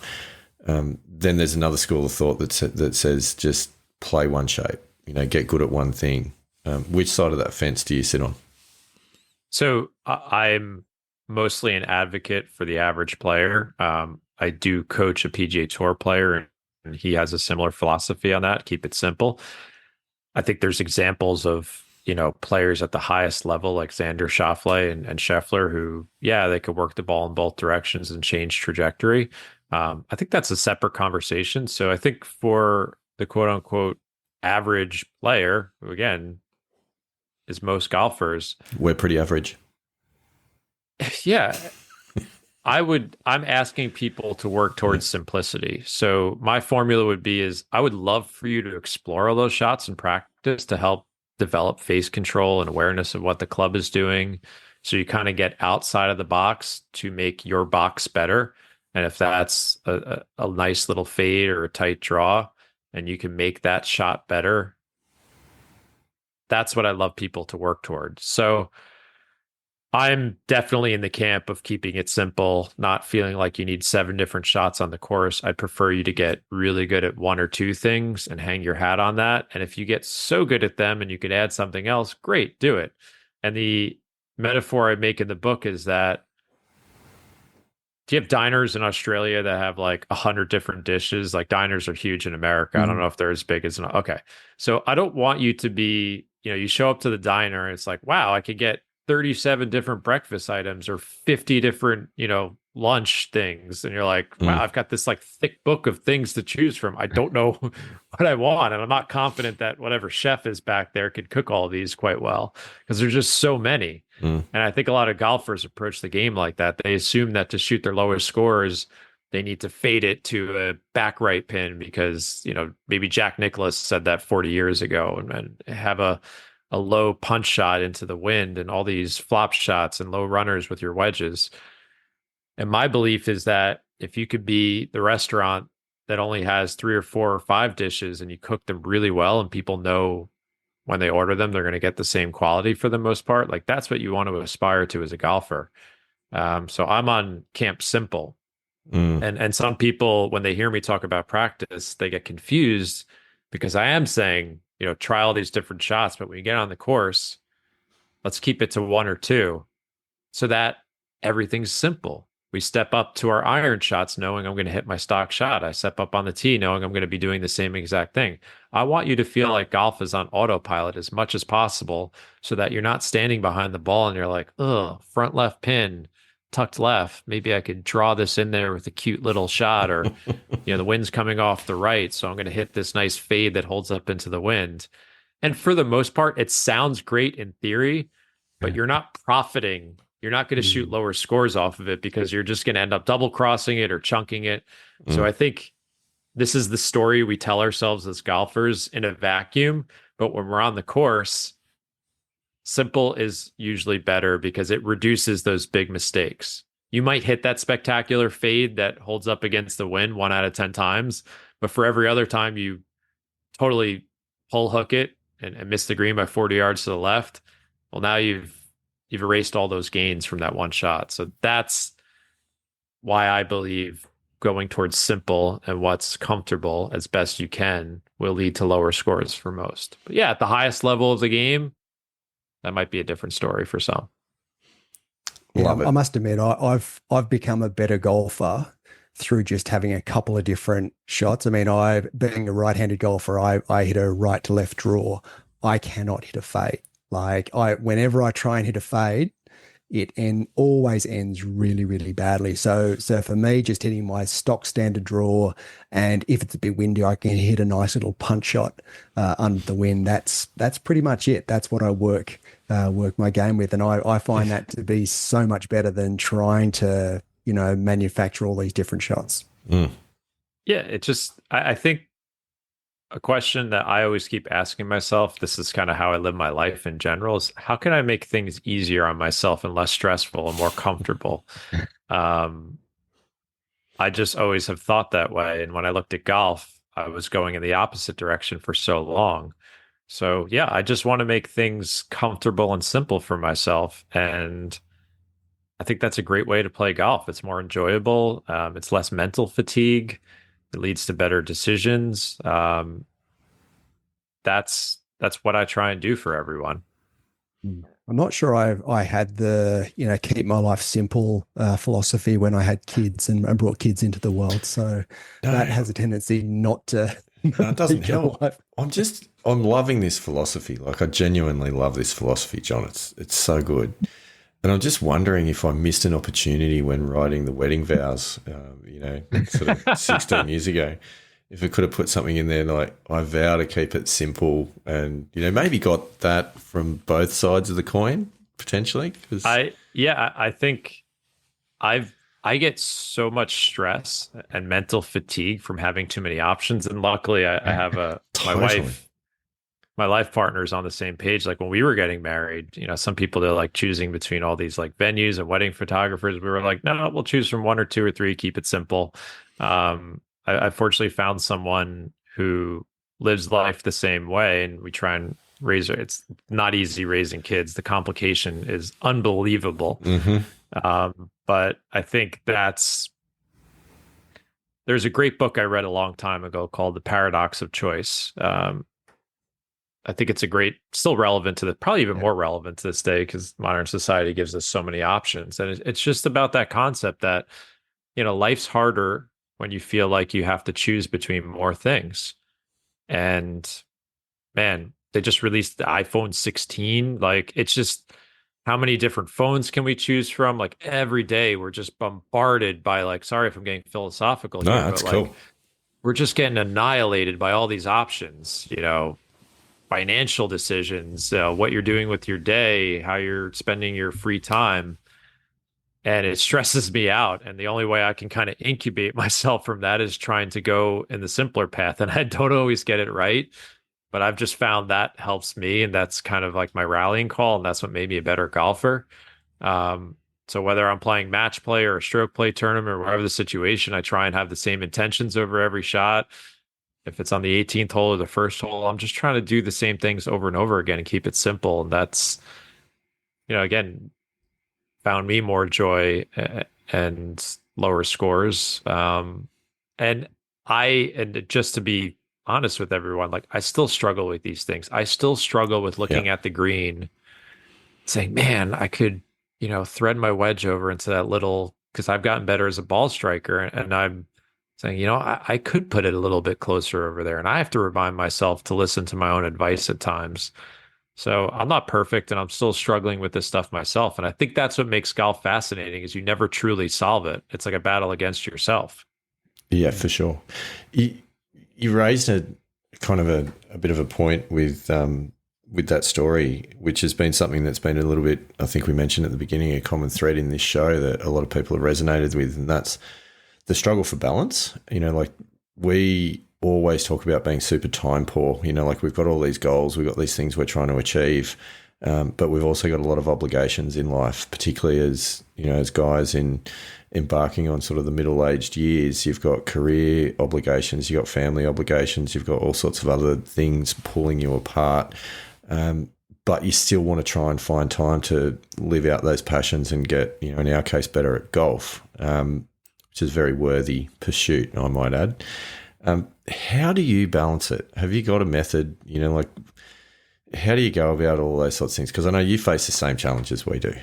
Then there's another school of thought that says just play one shape, get good at one thing. Which side of that fence do you sit on? So I'm mostly an advocate for the average player. I do coach a PGA Tour player, and he has a similar philosophy on that. Keep it simple. I think there's examples of, players at the highest level like Xander Schauffele and Scheffler who, they could work the ball in both directions and change trajectory. I think that's a separate conversation. So I think for the quote unquote average player, who again is most golfers, we're pretty average. Yeah. I'm asking people to work towards simplicity. So my formula would be I would love for you to explore all those shots in practice to help develop face control and awareness of what the club is doing. So you kind of get outside of the box to make your box better. And if that's a nice little fade or a tight draw, and you can make that shot better, that's what I love people to work towards. So I'm definitely in the camp of keeping it simple, not feeling like you need 7 different shots on the course. I'd prefer you to get really good at 1 or 2 things and hang your hat on that. And if you get so good at them and you could add something else, great, do it. And the metaphor I make in the book is that do you have diners in Australia that have like 100 different dishes? Like diners are huge in America. I don't know if they're as big as okay. So I don't want you to be, you show up to the diner and it's like, wow, I could get 37 different breakfast items or 50 different, lunch things. And you're like, wow, I've got this like thick book of things to choose from. I don't know what I want. And I'm not confident that whatever chef is back there could cook all of these quite well because there's just so many. And I think a lot of golfers approach the game like that. They assume that to shoot their lowest scores, they need to fade it to a back right pin because, maybe Jack Nicklaus said that 40 years ago and have a low punch shot into the wind and all these flop shots and low runners with your wedges. And my belief is that if you could be the restaurant that only has 3 or 4 or 5 dishes and you cook them really well and people know when they order them, they're going to get the same quality for the most part. Like that's what you want to aspire to as a golfer. So I'm on camp simple. And some people, when they hear me talk about practice, they get confused because I am saying, try all these different shots, but when you get on the course, let's keep it to 1 or 2 so that everything's simple. We step up to our iron shots knowing I'm going to hit my stock shot. I step up on the tee knowing I'm going to be doing the same exact thing. I want you to feel like golf is on autopilot as much as possible so that you're not standing behind the ball and you're like, front left pin, tucked left. Maybe I could draw this in there with a cute little shot or, the wind's coming off the right. So I'm going to hit this nice fade that holds up into the wind. And for the most part, it sounds great in theory, but you're not profiting. You're not going to shoot lower scores off of it because you're just going to end up double crossing it or chunking it. So I think this is the story we tell ourselves as golfers in a vacuum. But when we're on the course, simple is usually better because it reduces those big mistakes. You might hit that spectacular fade that holds up against the wind 1 out of 10 times, but for every other time you totally pull hook it and miss the green by 40 yards to the left, well, now you've erased all those gains from that one shot. So that's why I believe going towards simple and what's comfortable as best you can will lead to lower scores for most. But yeah, at the highest level of the game, that might be a different story for some. Yeah, I must admit, I've become a better golfer through just having a couple of different shots. I mean, being a right-handed golfer, I hit a right to left draw. I cannot hit a fade. Like whenever I try and hit a fade, it always ends really, really badly. So for me, just hitting my stock standard draw, and if it's a bit windy, I can hit a nice little punch shot under the wind. That's pretty much it. That's what I work my game with, and I find that to be so much better than trying to manufacture all these different shots. Yeah, it just I think a question that I always keep asking myself, this is kind of how I live my life in general, is how can I make things easier on myself and less stressful and more comfortable? I just always have thought that way. And when I looked at golf, I was going in the opposite direction for so long. So yeah, I just want to make things comfortable and simple for myself. And I think that's a great way to play golf. It's more enjoyable. It's less mental fatigue. It leads to better decisions. That's what I try and do for everyone. I'm not sure I had the keep my life simple philosophy when I had kids and brought kids into the world. So that has a tendency not to. No, it doesn't help. I'm loving this philosophy. Like I genuinely love this philosophy, John. It's so good. And I'm just wondering if I missed an opportunity when writing the wedding vows, sort of 16 years ago, if it could have put something in there like, I vow to keep it simple and, maybe got that from both sides of the coin, potentially. I think I get so much stress and mental fatigue from having too many options. And luckily I have my life partner's on the same page. Like when we were getting married, some people, they're like choosing between all these like venues and wedding photographers. We were like, no, we'll choose from 1 or 2 or 3, keep it simple. I fortunately found someone who lives life the same way, and we try and raise her. It's not easy raising kids. The complication is unbelievable. But I think there's a great book I read a long time ago called The Paradox of Choice. I think it's still relevant probably even more relevant to this day because modern society gives us so many options. And it's just about that concept that life's harder when you feel like you have to choose between more things. And man, they just released the iPhone 16. Like, it's just how many different phones can we choose from? Like, every day we're just bombarded by, like, sorry if I'm getting philosophical No, here, that's but like cool. we're just getting annihilated by all these options, financial decisions, what you're doing with your day, how you're spending your free time. And it stresses me out. And the only way I can kind of incubate myself from that is trying to go in the simpler path. And I don't always get it right, but I've just found that helps me. And that's kind of like my rallying call. And that's what made me a better golfer. Um, so whether I'm playing match play or a stroke play tournament or whatever the situation, I try and have the same intentions over every shot. If it's on the 18th hole or the first hole, I'm just trying to do the same things over and over again and keep it simple. And that's, again, found me more joy and lower scores. And and just to be honest with everyone, like I still struggle with these things. I still struggle with Yeah. looking at the green, saying, man, I could, thread my wedge over into that little, because I've gotten better as a ball striker. And I'm saying, I could put it a little bit closer over there. And I have to remind myself to listen to my own advice at times. So I'm not perfect and I'm still struggling with this stuff myself. And I think that's what makes golf fascinating is you never truly solve it. It's like a battle against yourself. Yeah, for sure. You raised a kind of a bit of a point with that story, which has been something that's been a little bit, I think we mentioned at the beginning, a common thread in this show that a lot of people have resonated with, and that's the struggle for balance. Like we always talk about being super time poor. Like we've got all these goals, we've got these things we're trying to achieve, but we've also got a lot of obligations in life, particularly as as guys in embarking on sort of the middle-aged years. You've got career obligations, you've got family obligations, you've got all sorts of other things pulling you apart. But you still want to try and find time to live out those passions and get, in our case, better at golf, which is a very worthy pursuit, I might add. How do you balance it? Have you got a method, like how do you go about all those sorts of things? Because I know you face the same challenges we do,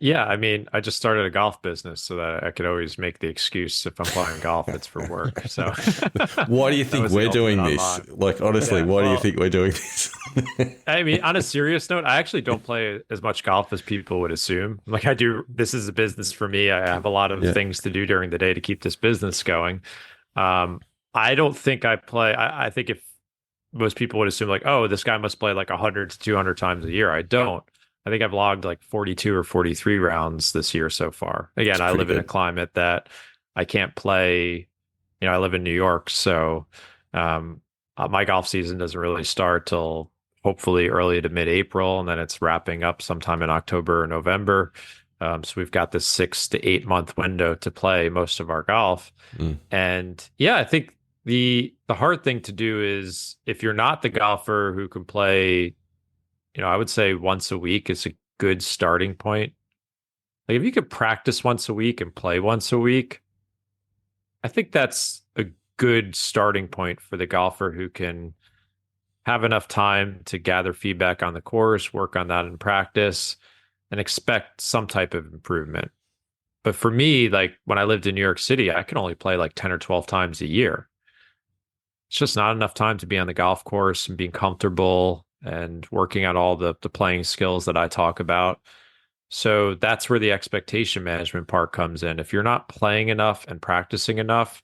Yeah, I mean, I just started a golf business so that I could always make the excuse if I'm playing golf, it's for work. So why do you think we're doing this? Online. Like, honestly, why do you think we're doing this? I mean, on a serious note, I actually don't play as much golf as people would assume. Like I do, this is a business for me. I have a lot of things to do during the day to keep this business going. I don't think I play. I think if most people would assume like, oh, this guy must play like 100 to 200 times a year. I don't. I think I've logged like 42 or 43 rounds this year so far. Again, I live in a climate that I can't play. I live in New York, so my golf season doesn't really start till hopefully early to mid-April, and then it's wrapping up sometime in October or November. So we've got this 6 to 8 month window to play most of our golf. And yeah, I think the hard thing to do is if you're not the golfer who can play, I would say once a week is a good starting point. Like if you could practice once a week and play once a week, I think that's a good starting point for the golfer who can have enough time to gather feedback on the course, work on that in practice, and expect some type of improvement. But for me, like when I lived in New York City, I could only play like 10 or 12 times a year. It's just not enough time to be on the golf course and being comfortable and working on all the playing skills that I talk about. So that's where the expectation management part comes in. If you're not playing enough and practicing enough,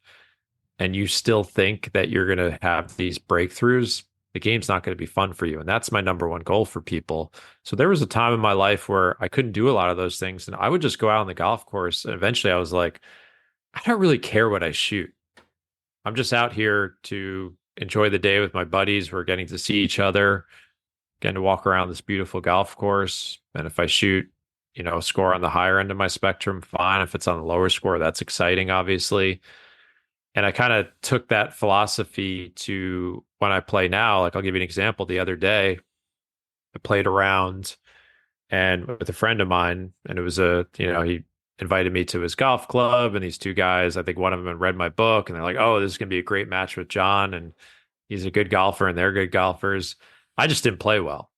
and you still think that you're going to have these breakthroughs, the game's not going to be fun for you. And that's my number one goal for people. So there was a time in my life where I couldn't do a lot of those things. And I would just go out on the golf course. And eventually I was like, I don't really care what I shoot. I'm just out here to enjoy the day with my buddies. We're getting to see each other, getting to walk around this beautiful golf course. And if I shoot, a score on the higher end of my spectrum, fine. If it's on the lower score, that's exciting, obviously. And I kind of took that philosophy to when I play now. Like I'll give you an example. The other day, I played around and with a friend of mine, and it was he invited me to his golf club, and these two guys, I think one of them had read my book, and they're like, oh, this is going to be a great match with Jon, and he's a good golfer, and they're good golfers. I just didn't play well.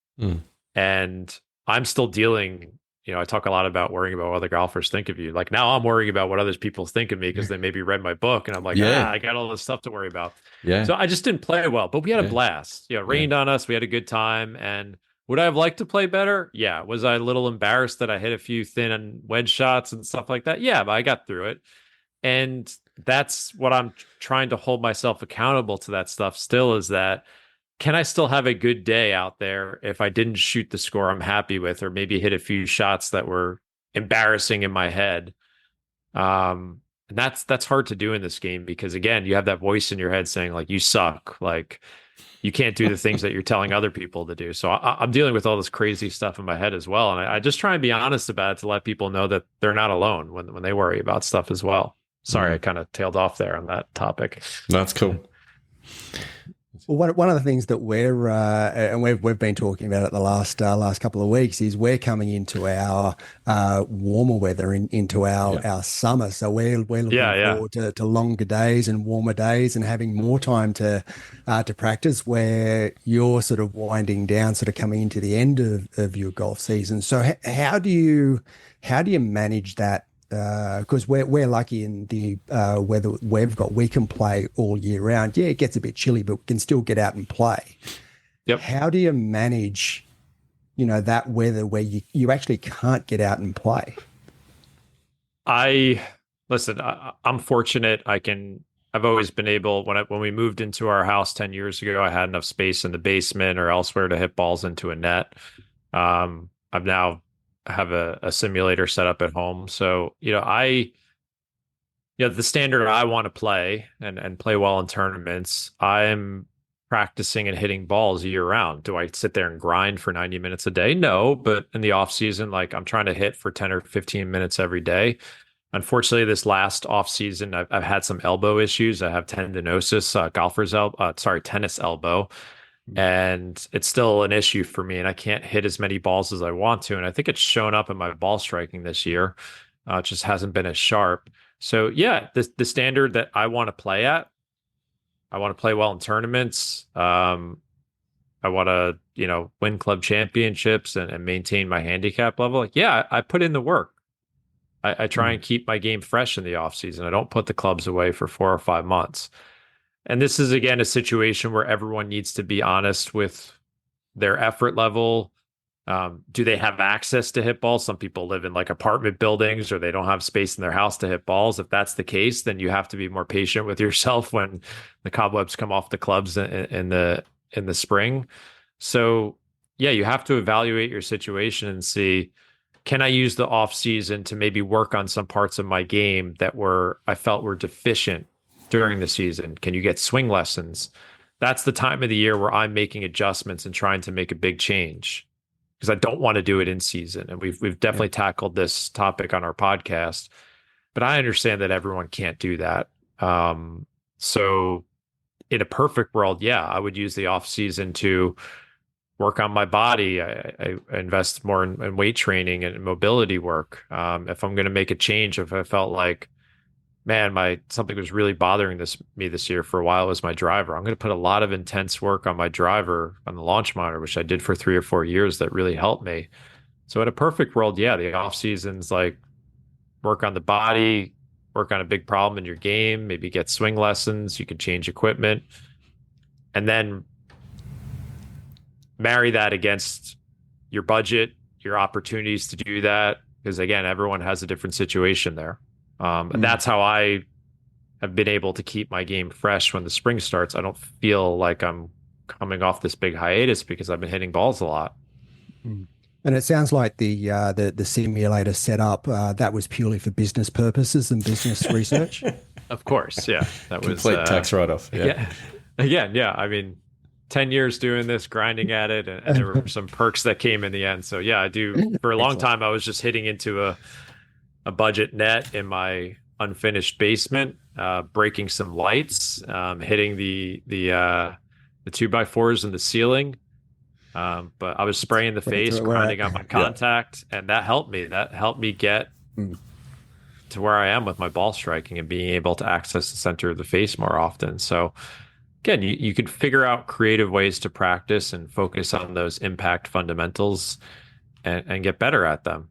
And I'm still dealing, I talk a lot about worrying about what other golfers think of you. Like now I'm worrying about what other people think of me because they maybe read my book and I'm like, Yeah. I got all this stuff to worry about. Yeah. So I just didn't play well, but we had a Yeah. blast. It Yeah. rained on us. We had a good time. And would I have liked to play better? Yeah. Was I a little embarrassed that I hit a few thin wedge shots and stuff like that? Yeah, but I got through it. And that's what I'm trying to hold myself accountable to that stuff still is that can I still have a good day out there if I didn't shoot the score I'm happy with, or maybe hit a few shots that were embarrassing in my head? And that's hard to do in this game because again, you have that voice in your head saying like you suck, like you can't do the things that you're telling other people to do. So I'm dealing with all this crazy stuff in my head as well, and I just try and be honest about it to let people know that they're not alone when they worry about stuff as well. Sorry, I kind of tailed off there on that topic. That's cool. Well, one of the things that we've been talking about it the last couple of weeks is we're coming into our warmer weather into our summer, so we're looking forward to longer days and warmer days and having more time to practice. Where you're sort of winding down, sort of coming into the end of your golf season. So how do you manage that? Because we're lucky in the weather we've got, we can play all year round. Yeah, it gets a bit chilly, but we can still get out and play. Yep. How do you manage, that weather where you actually can't get out and play? I'm fortunate. I've always been able, when we moved into our house 10 years ago, I had enough space in the basement or elsewhere to hit balls into a net. I've now have a simulator set up at home. So, the standard I want to play and play well in tournaments, I'm practicing and hitting balls year round. Do I sit there and grind for 90 minutes a day? No, but in the off season, like I'm trying to hit for 10 or 15 minutes every day. Unfortunately, this last off season, I've had some elbow issues. I have tendinosis, tennis elbow. And it's still an issue for me, and I can't hit as many balls as I want to. And I think it's shown up in my ball striking this year. It just hasn't been as sharp. So yeah, the standard that I want to play at, I want to play well in tournaments. I want to, win club championships and maintain my handicap level. Like, yeah, I put in the work. I try and keep my game fresh in the off season. I don't put the clubs away for 4 or 5 months. And this is, again, a situation where everyone needs to be honest with their effort level. Do they have access to hit balls? Some people live in like apartment buildings or they don't have space in their house to hit balls. If that's the case, then you have to be more patient with yourself when the cobwebs come off the clubs in the spring. So, yeah, you have to evaluate your situation and see, can I use the off season to maybe work on some parts of my game that I felt were deficient during the season? Can you get swing lessons? That's the time of the year where I'm making adjustments and trying to make a big change because I don't want to do it in season. And we've definitely tackled this topic on our podcast, but I understand that everyone can't do that. So in a perfect world, yeah, I would use the off season to work on my body. I invest more in weight training and mobility work. If I'm going to make a change, if I felt like, man, something was really bothering me this year for a while, was my driver. I'm going to put a lot of intense work on my driver on the launch monitor, which I did for 3 or 4 years. That really helped me. So in a perfect world, yeah, the off season's like work on the body, work on a big problem in your game, maybe get swing lessons. You can change equipment, and then marry that against your budget, your opportunities to do that. Because again, everyone has a different situation there. And that's how I have been able to keep my game fresh when the spring starts. I don't feel like I'm coming off this big hiatus because I've been hitting balls a lot. And it sounds like the simulator setup that was purely for business purposes and business research. Of course, yeah, that was complete tax write-off. Yeah. Again, yeah. I mean, 10 years doing this, grinding at it, and there were some perks that came in the end. So yeah, I do. For a long time, I was just hitting into a budget net in my unfinished basement, breaking some lights, hitting the 2x4s in the ceiling. But I was spraying the face, grinding on my contact, and that helped me. That helped me get to where I am with my ball striking and being able to access the center of the face more often. So again, you could figure out creative ways to practice and focus on those impact fundamentals and get better at them.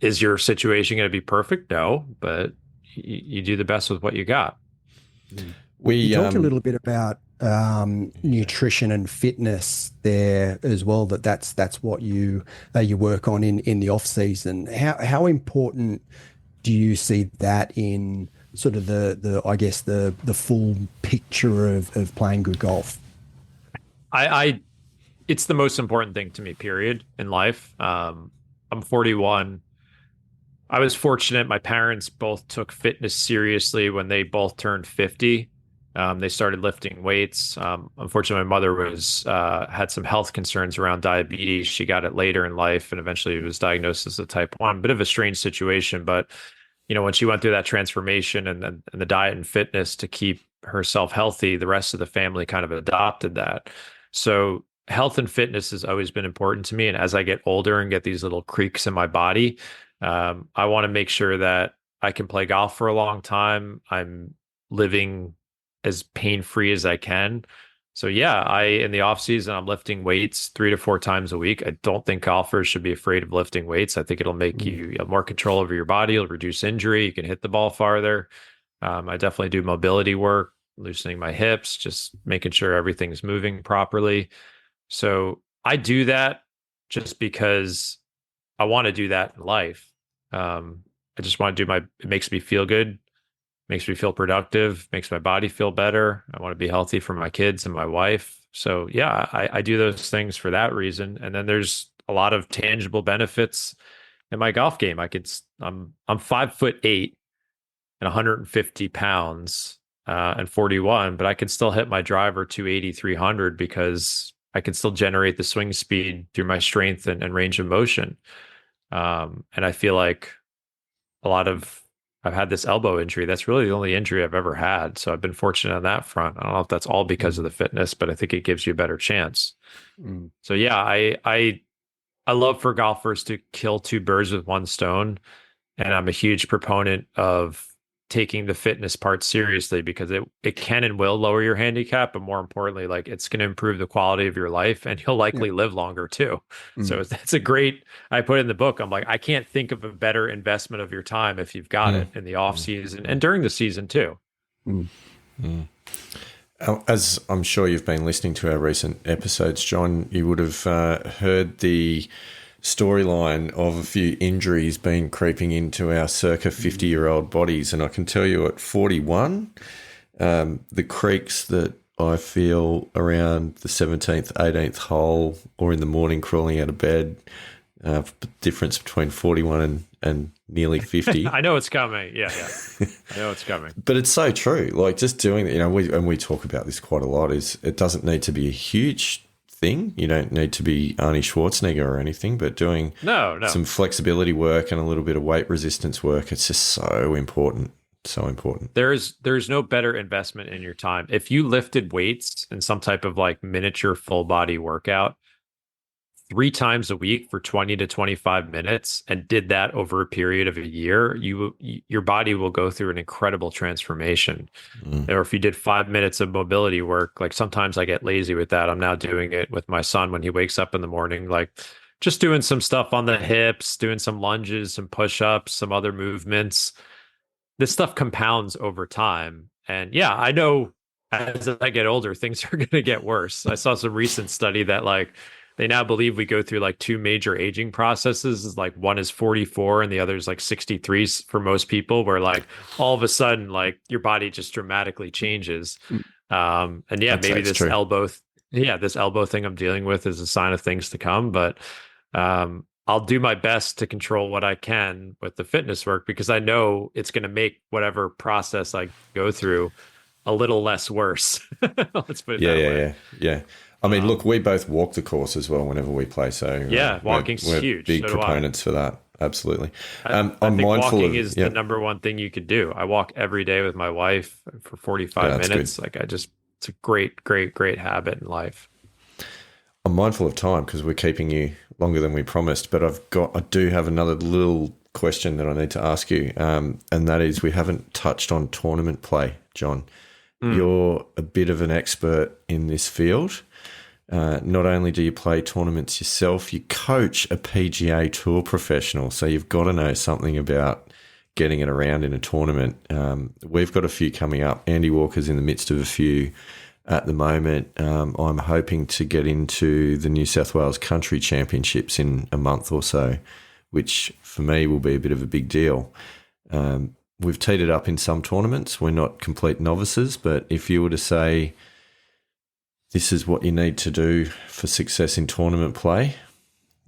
Is your situation going to be perfect? No, but you do the best with what you got. You talked a little bit about nutrition and fitness there as well. That's what you work on in the off season. How important do you see that in sort of the I guess the full picture of playing good golf? I it's the most important thing to me, period, in life. I'm 41. I was fortunate. My parents both took fitness seriously when they both turned 50. They started lifting weights. Unfortunately, my mother was had some health concerns around diabetes. She got it later in life and eventually was diagnosed as a type 1. Bit of a strange situation, but when she went through that transformation and the diet and fitness to keep herself healthy, the rest of the family kind of adopted that. So health and fitness has always been important to me. And as I get older and get these little creaks in my body, I want to make sure that I can play golf for a long time. I'm living as pain-free as I can. So yeah, in the off season, I'm lifting weights 3 to 4 times a week. I don't think golfers should be afraid of lifting weights. I think it'll make you have more control over your body. It'll reduce injury. You can hit the ball farther. I definitely do mobility work, loosening my hips, just making sure everything's moving properly. So I do that just because I want to do that in life. I just want to it makes me feel good, makes me feel productive, makes my body feel better. I want to be healthy for my kids and my wife. So yeah, I do those things for that reason. And then there's a lot of tangible benefits in my golf game. I'm 5'8" and 150 pounds and 41, but I can still hit my driver 280, 300 because I can still generate the swing speed through my strength and range of motion. And I feel like I've had this elbow injury. That's really the only injury I've ever had. So I've been fortunate on that front. I don't know if that's all because of the fitness, but I think it gives you a better chance. So yeah, I love for golfers to kill 2 birds with 1 stone. And I'm a huge proponent of taking the fitness part seriously because it can and will lower your handicap, but more importantly, like it's going to improve the quality of your life and you'll likely live longer too. So it's a great, I put in the book, I'm like, I can't think of a better investment of your time if you've got it in the off season and during the season too. As I'm sure you've been listening to our recent episodes, John, you would have heard the storyline of a few injuries been creeping into our circa 50-year-old bodies. And I can tell you at 41, the creaks that I feel around the 17th, 18th hole or in the morning crawling out of bed, the difference between 41 and nearly 50. I know it's coming. Yeah. I know it's coming. But it's so true. Like just doing it, we talk about this quite a lot, is it doesn't need to be a huge thing. You don't need to be Arnie Schwarzenegger or anything, but doing some flexibility work and a little bit of weight resistance work, it's just so important. So important. There's no better investment in your time. If you lifted weights in some type of like miniature full body workout 3 times a week for 20 to 25 minutes and did that over a period of a year, your body will go through an incredible transformation. Or if you did 5 minutes of mobility work, like sometimes I get lazy with that. I'm now doing it with my son when he wakes up in the morning, like just doing some stuff on the hips, doing some lunges, some push-ups, some other movements. This stuff compounds over time. And yeah, I know as I get older, things are going to get worse. I saw some recent study that like they now believe we go through like 2 major aging processes. Like one is 44 and the other is like 63 for most people, where like all of a sudden like your body just dramatically changes. And yeah, maybe this true. This elbow thing I'm dealing with is a sign of things to come. But I'll do my best to control what I can with the fitness work because I know it's going to make whatever process I go through a little less worse. Let's put it that way. Yeah. I mean, look, we both walk the course as well whenever we play. So walking's we're huge. Big proponents for that. Absolutely. I think walking is the number one thing you could do. I walk every day with my wife for 45 minutes. Good. It's a great habit in life. I'm mindful of time because we're keeping you longer than we promised, but I do have another little question that I need to ask you. And that is, we haven't touched on tournament play, John. You're a bit of an expert in this field. Not only do you play tournaments yourself, you coach a PGA Tour professional. So you've got to know something about getting it around in a tournament. We've got a few coming up. Andy Walker's in the midst of a few at the moment. I'm hoping to get into the New South Wales Country Championships in a month or so, which for me will be a bit of a big deal. We've teed it up in some tournaments. We're not complete novices, but if you were to say, this is what you need to do for success in tournament play.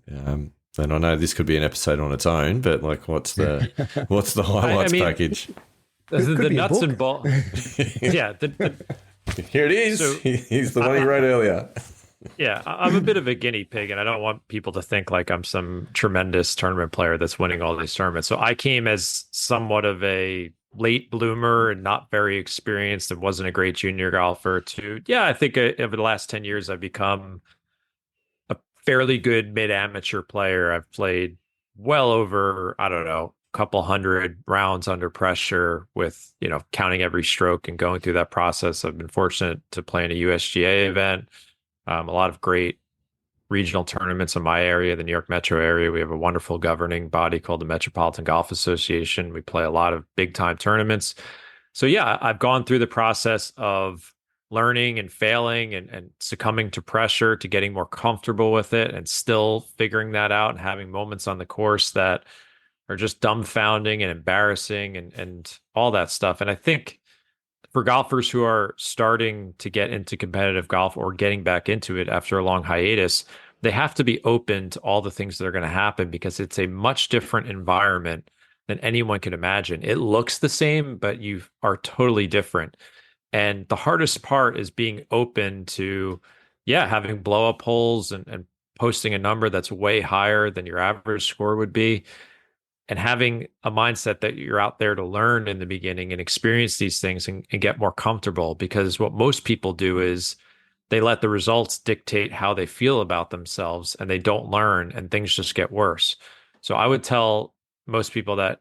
And I know this could be an episode on its own, but like, what's the highlights package? The nuts and bolts. Yeah. Here it is. So, he's the one you wrote earlier. Yeah, I'm a bit of a guinea pig, and I don't want people to think like I'm some tremendous tournament player that's winning all these tournaments. So I came as somewhat of a late bloomer and not very experienced and wasn't a great junior golfer to, I think over the last 10 years, I've become a fairly good mid-amateur player. I've played well over, I don't know, a couple hundred rounds under pressure with, counting every stroke and going through that process. I've been fortunate to play in a USGA event, a lot of great regional tournaments in my area, the New York metro area. We have a wonderful governing body called the Metropolitan Golf Association. We play a lot of big time tournaments. So I've gone through the process of learning and failing and succumbing to pressure, to getting more comfortable with it and still figuring that out and having moments on the course that are just dumbfounding and embarrassing and all that stuff. And I think for golfers who are starting to get into competitive golf or getting back into it after a long hiatus, they have to be open to all the things that are going to happen, because it's a much different environment than anyone can imagine. It looks the same, but you are totally different. And the hardest part is being open to, having blow up holes and posting a number that's way higher than your average score would be. And having a mindset that you're out there to learn in the beginning and experience these things and get more comfortable. Because what most people do is they let the results dictate how they feel about themselves, and they don't learn, and things just get worse. So I would tell most people that,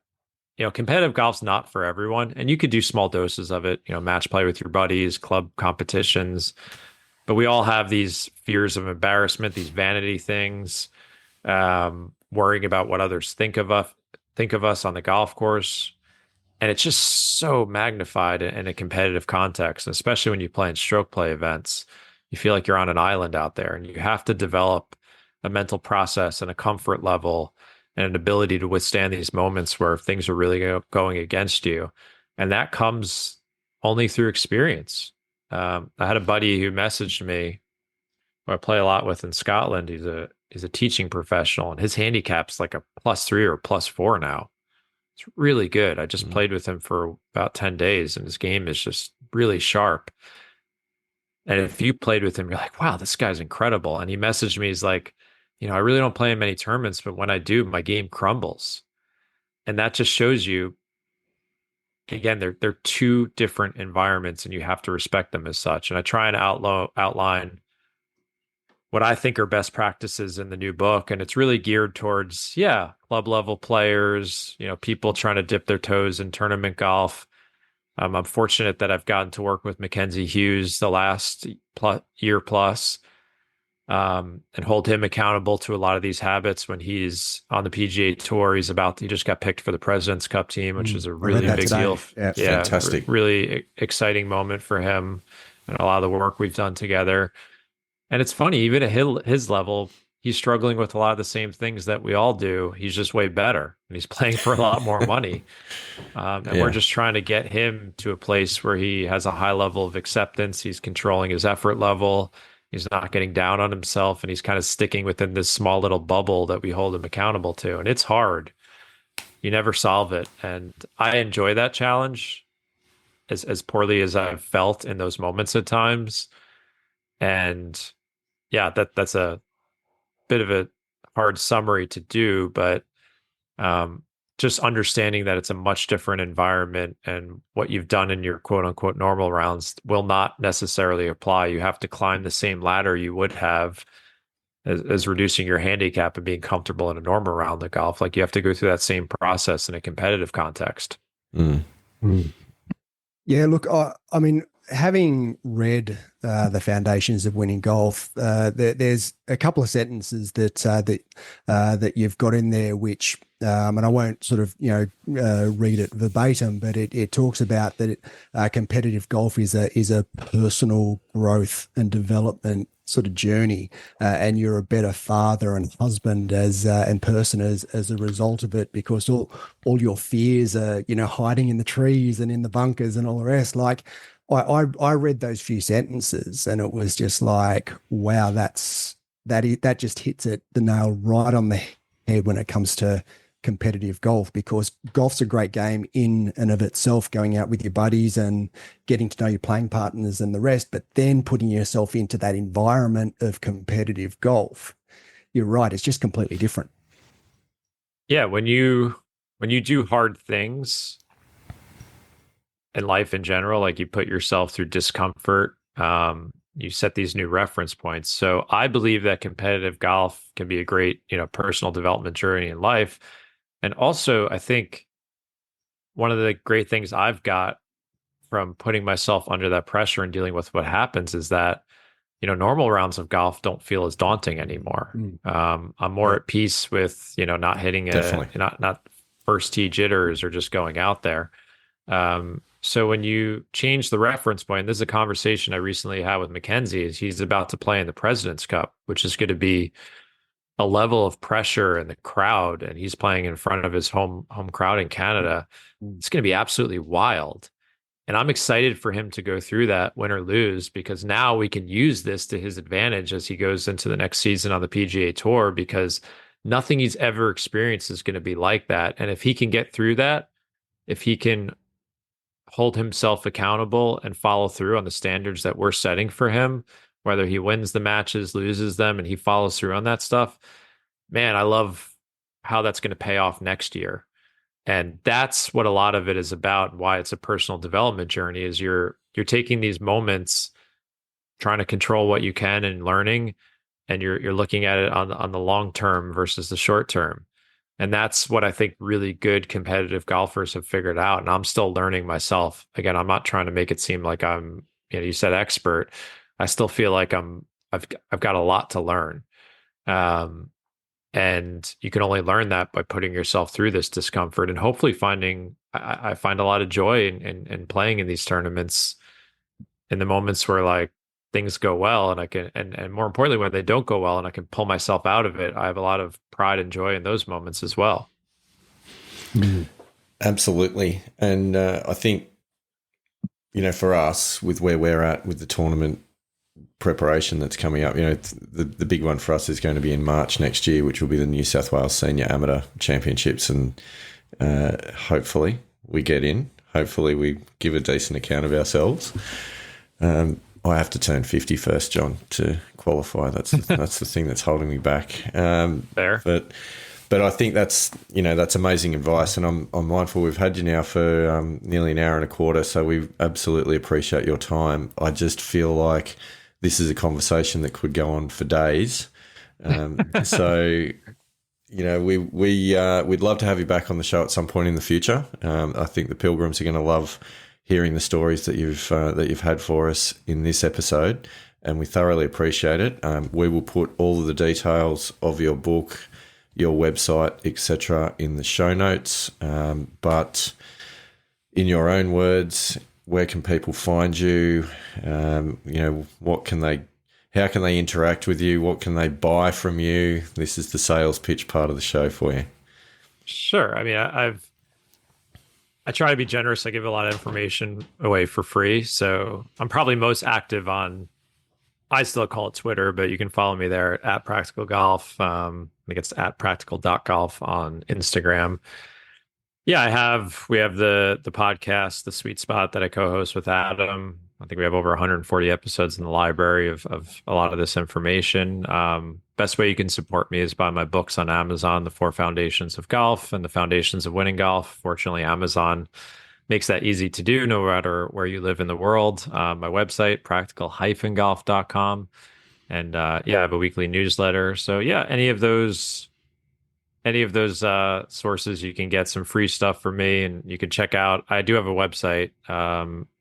competitive golf's not for everyone, and you could do small doses of it, match play with your buddies, club competitions, but we all have these fears of embarrassment, these vanity things, worrying about what others think of us on the golf course. And it's just so magnified in a competitive context, especially when you play in stroke play events. You feel like you're on an island out there, and you have to develop a mental process and a comfort level and an ability to withstand these moments where things are really going against you. And that comes only through experience. I had a buddy who messaged me, who I play a lot with in Scotland. He's a teaching professional, and his handicap's like a +3 or +4 now. It's really good. I just played with him for about 10 days, and his game is just really sharp. And if you played with him, you're like, wow, this guy's incredible. And he messaged me, he's like, I really don't play in many tournaments, but when I do, my game crumbles. And that just shows you, again, they're two different environments, and you have to respect them as such. And I try and outline what I think are best practices in the new book. And it's really geared towards, club level players, people trying to dip their toes in tournament golf. I'm fortunate that I've gotten to work with Mackenzie Hughes the last year plus, and hold him accountable to a lot of these habits when he's on the PGA Tour. He just got picked for the President's Cup team, which is a really big deal. Yeah, fantastic. Really exciting moment for him and a lot of the work we've done together. And it's funny, even at his level, he's struggling with a lot of the same things that we all do. He's just way better, and he's playing for a lot more money. We're just trying to get him to a place where he has a high level of acceptance. He's controlling his effort level. He's not getting down on himself, and he's kind of sticking within this small little bubble that we hold him accountable to. And it's hard. You never solve it. And I enjoy that challenge as poorly as I've felt in those moments at times. And that's a bit of a hard summary to do, but just understanding that it's a much different environment, and what you've done in your quote unquote normal rounds will not necessarily apply. You have to climb the same ladder you would have as reducing your handicap and being comfortable in a normal round of golf. Like, you have to go through that same process in a competitive context. Yeah, look, I mean, having read the Foundations of Winning Golf, there's a couple of sentences that you've got in there, which and I won't sort of read it verbatim, but it talks about that competitive golf is a personal growth and development sort of journey, and you're a better father and husband and person as a result of it, because all your fears are hiding in the trees and in the bunkers and all the rest. Like I read those few sentences and it was just like, wow, that just hits it the nail right on the head when it comes to competitive golf, because golf's a great game in and of itself, going out with your buddies and getting to know your playing partners and the rest, but then putting yourself into that environment of competitive golf, you're right, it's just completely different. Yeah, when you do hard things in life in general, like you put yourself through discomfort, you set these new reference points. So I believe that competitive golf can be a great, personal development journey in life. And also, I think one of the great things I've got from putting myself under that pressure and dealing with what happens is that, normal rounds of golf don't feel as daunting anymore. I'm more at peace with, not hitting not first tee jitters or just going out there. So when you change the reference point, this is a conversation I recently had with Mackenzie, is he's about to play in the President's Cup, which is going to be a level of pressure in the crowd, and he's playing in front of his home crowd in Canada. It's going to be absolutely wild. And I'm excited for him to go through that, win or lose, because now we can use this to his advantage as he goes into the next season on the PGA Tour, because nothing he's ever experienced is going to be like that. And if he can get through that, if he can hold himself accountable and follow through on the standards that we're setting for him, whether he wins the matches, loses them, and he follows through on that stuff, man, I love how that's going to pay off next year. And that's what a lot of it is about, and why it's a personal development journey, is you're taking these moments, trying to control what you can and learning, and you're looking at it on the long term versus the short term. And that's what I think really good competitive golfers have figured out. And I'm still learning myself. Again, I'm not trying to make it seem like I'm, you said expert. I still feel like I've got a lot to learn. And you can only learn that by putting yourself through this discomfort, and hopefully I find a lot of joy in playing in these tournaments, in the moments where like things go well, and I can, and more importantly, when they don't go well and I can pull myself out of it. I have a lot of pride and joy in those moments as well. Absolutely. And I think, for us, with where we're at with the tournament preparation that's coming up, the big one for us is going to be in March next year, which will be the New South Wales Senior Amateur Championships. And hopefully we get in. Hopefully we give a decent account of ourselves. I have to turn 50 first, John, to qualify. That's the thing that's holding me back. Fair. But I think that's amazing advice, and I'm mindful we've had you now for nearly an hour and a quarter, so we absolutely appreciate your time. I just feel like this is a conversation that could go on for days. So, we'd love to have you back on the show at some point in the future. I think the Pilgrims are going to love hearing the stories that you've had for us in this episode, and we thoroughly appreciate it. We will put all of the details of your book, your website, etc., in the show notes. But in your own words, where can people find you? How can they interact with you? What can they buy from you? This is the sales pitch part of the show for you. Sure. I mean, I try to be generous. I give a lot of information away for free. So I'm probably most active on, I still call it Twitter, but you can follow me there at Practical Golf. I think it's at practical.golf on Instagram. Yeah, we have the podcast, The Sweet Spot, that I co-host with Adam. I think we have over 140 episodes in the library of a lot of this information. Best way you can support me is buy my books on Amazon, The Four Foundations of Golf and The Foundations of Winning Golf. Fortunately, Amazon makes that easy to do no matter where you live in the world. My website, practical-golf.com. And I have a weekly newsletter. So yeah, any of those sources, you can get some free stuff from me, and you can check out. I do have a website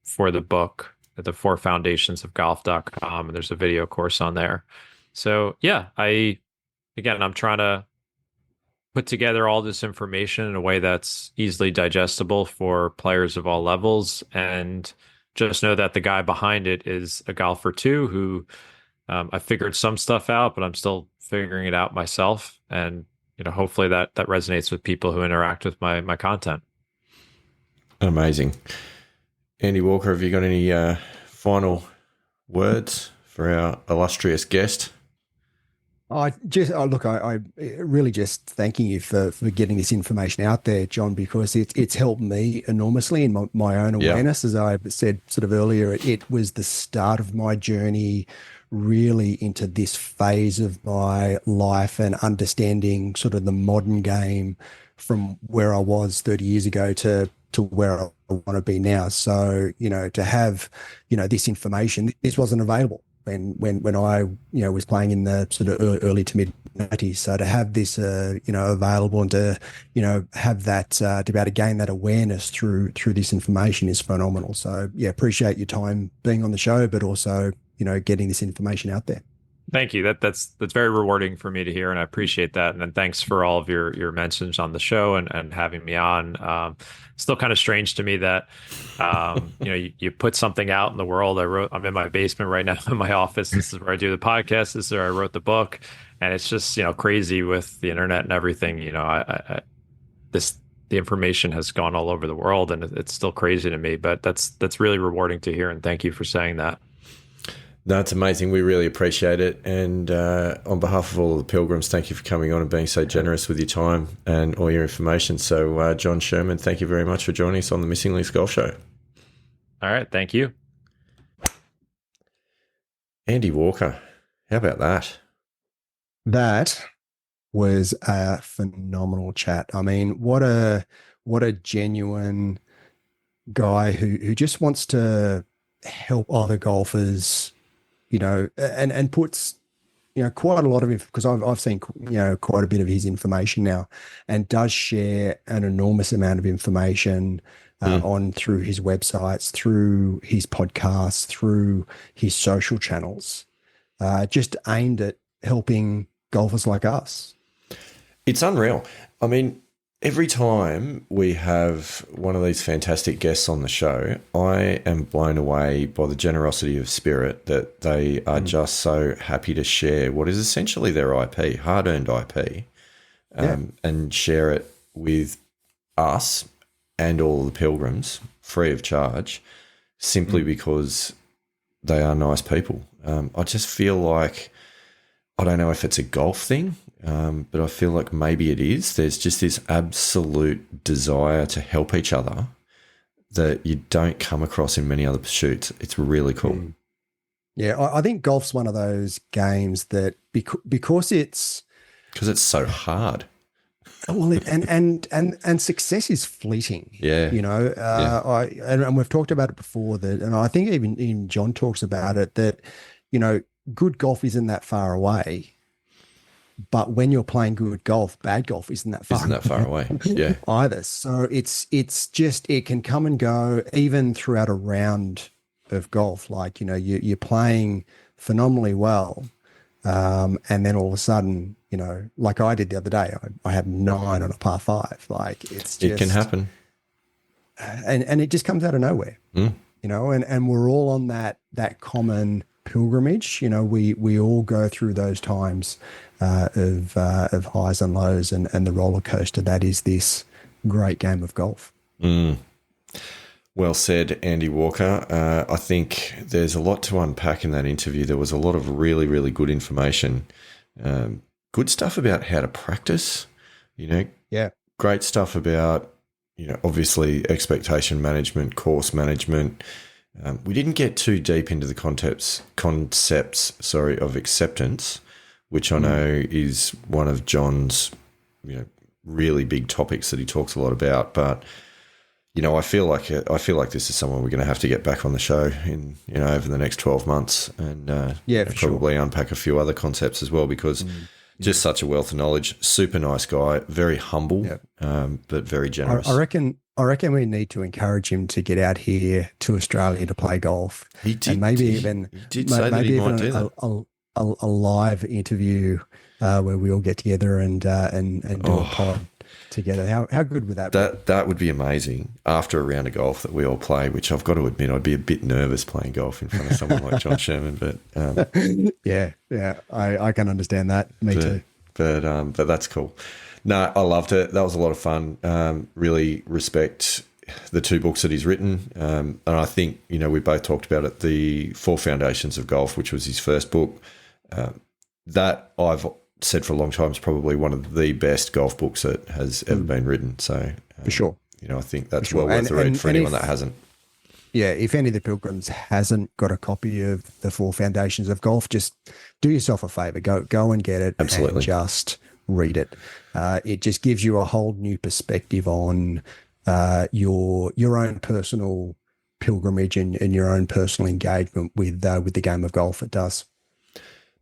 for the book, the four foundations of golf.com, and there's a video course on there. So yeah, I'm trying to put together all this information in a way that's easily digestible for players of all levels, and just know that the guy behind it is a golfer too, who I figured some stuff out, but I'm still figuring it out myself. And hopefully that resonates with people who interact with my content. Amazing. Andy Walker, have you got any final words for our illustrious guest? I really just thanking you for getting this information out there, John, because it's helped me enormously in my own awareness. As I said sort of earlier, it was the start of my journey really into this phase of my life and understanding sort of the modern game from where I was 30 years ago to where I want to be now. So, to have, this information, this wasn't available when I, was playing in the sort of early to mid 90s. So to have this, available and to, have that, to be able to gain that awareness through this information is phenomenal. So yeah, appreciate your time being on the show, but also, getting this information out there. Thank you. That's very rewarding for me to hear, and I appreciate that. And then thanks for all of your mentions on the show and having me on. Still kind of strange to me that you put something out in the world. I'm in my basement right now in my office. This is where I do the podcast. This is where I wrote the book, and it's just crazy with the internet and everything. The information has gone all over the world, and it's still crazy to me. But that's really rewarding to hear, and thank you for saying that. That's amazing. We really appreciate it. And on behalf of all of the Pilgrims, thank you for coming on and being so generous with your time and all your information. So, Jon Sherman, thank you very much for joining us on the Missing Links Golf Show. All right. Thank you. Andy Walker, how about that? That was a phenomenal chat. I mean, what a genuine guy who just wants to help other golfers, and puts, quite a lot of it, because I've seen, quite a bit of his information now, and does share an enormous amount of information on through his websites, through his podcasts, through his social channels, just aimed at helping golfers like us. It's unreal. I mean, every time we have one of these fantastic guests on the show, I am blown away by the generosity of spirit that they are just so happy to share what is essentially their IP, hard-earned IP, and share it with us and all the Pilgrims free of charge, simply because they are nice people. I just feel like, I don't know if it's a golf thing, but I feel like maybe it is. There's just this absolute desire to help each other that you don't come across in many other pursuits. It's really cool. Yeah, I think golf's one of those games that because it's so hard. Well, and success is fleeting. Yeah, and we've talked about it before, and I think even John talks about it, that good golf isn't that far away. But when you're playing good golf, bad golf isn't that far away. Yeah. Either. So it's just, it can come and go even throughout a round of golf. Like, you're playing phenomenally well. And then all of a sudden, like I did the other day, I had 9 on a par 5. Like it can happen. And it just comes out of nowhere, and we're all on that common pilgrimage. We all go through those times of highs and lows, and the roller coaster that is this great game of golf. Well said, Andy Walker. I think there's a lot to unpack in that interview. There was a lot of really, really good information. Good stuff about how to practice, great stuff about, obviously expectation management, course management. We didn't get too deep into the concepts of acceptance, which I know is one of Jon's, really big topics that he talks a lot about. But I feel like this is someone we're going to have to get back on the show in over the next 12 months, and probably unpack a few other concepts as well, because just such a wealth of knowledge. Super nice guy, very humble, but very generous. I reckon I reckon we need to encourage him to get out here to Australia to play golf. He did, and maybe he even did say that he might do that. a live interview where we all get together and do a pod together. How good would that be? That would be amazing after a round of golf that we all play, which I've got to admit I'd be a bit nervous playing golf in front of someone like Jon Sherman, but yeah, I can understand that. Me too. But that's cool. No, I loved it. That was a lot of fun. Really respect the 2 books that he's written. And I think, we both talked about it, the 4 Foundations of Golf, which was his first book. That I've said for a long time is probably one of the best golf books that has ever been written. So for sure. I think that's well worth the read for anyone that hasn't. Yeah, if any of the pilgrims hasn't got a copy of the 4 Foundations of Golf, just do yourself a favor. Go and get it. Absolutely. And just read it. It just gives you a whole new perspective on your own personal pilgrimage and your own personal engagement with the game of golf. It does.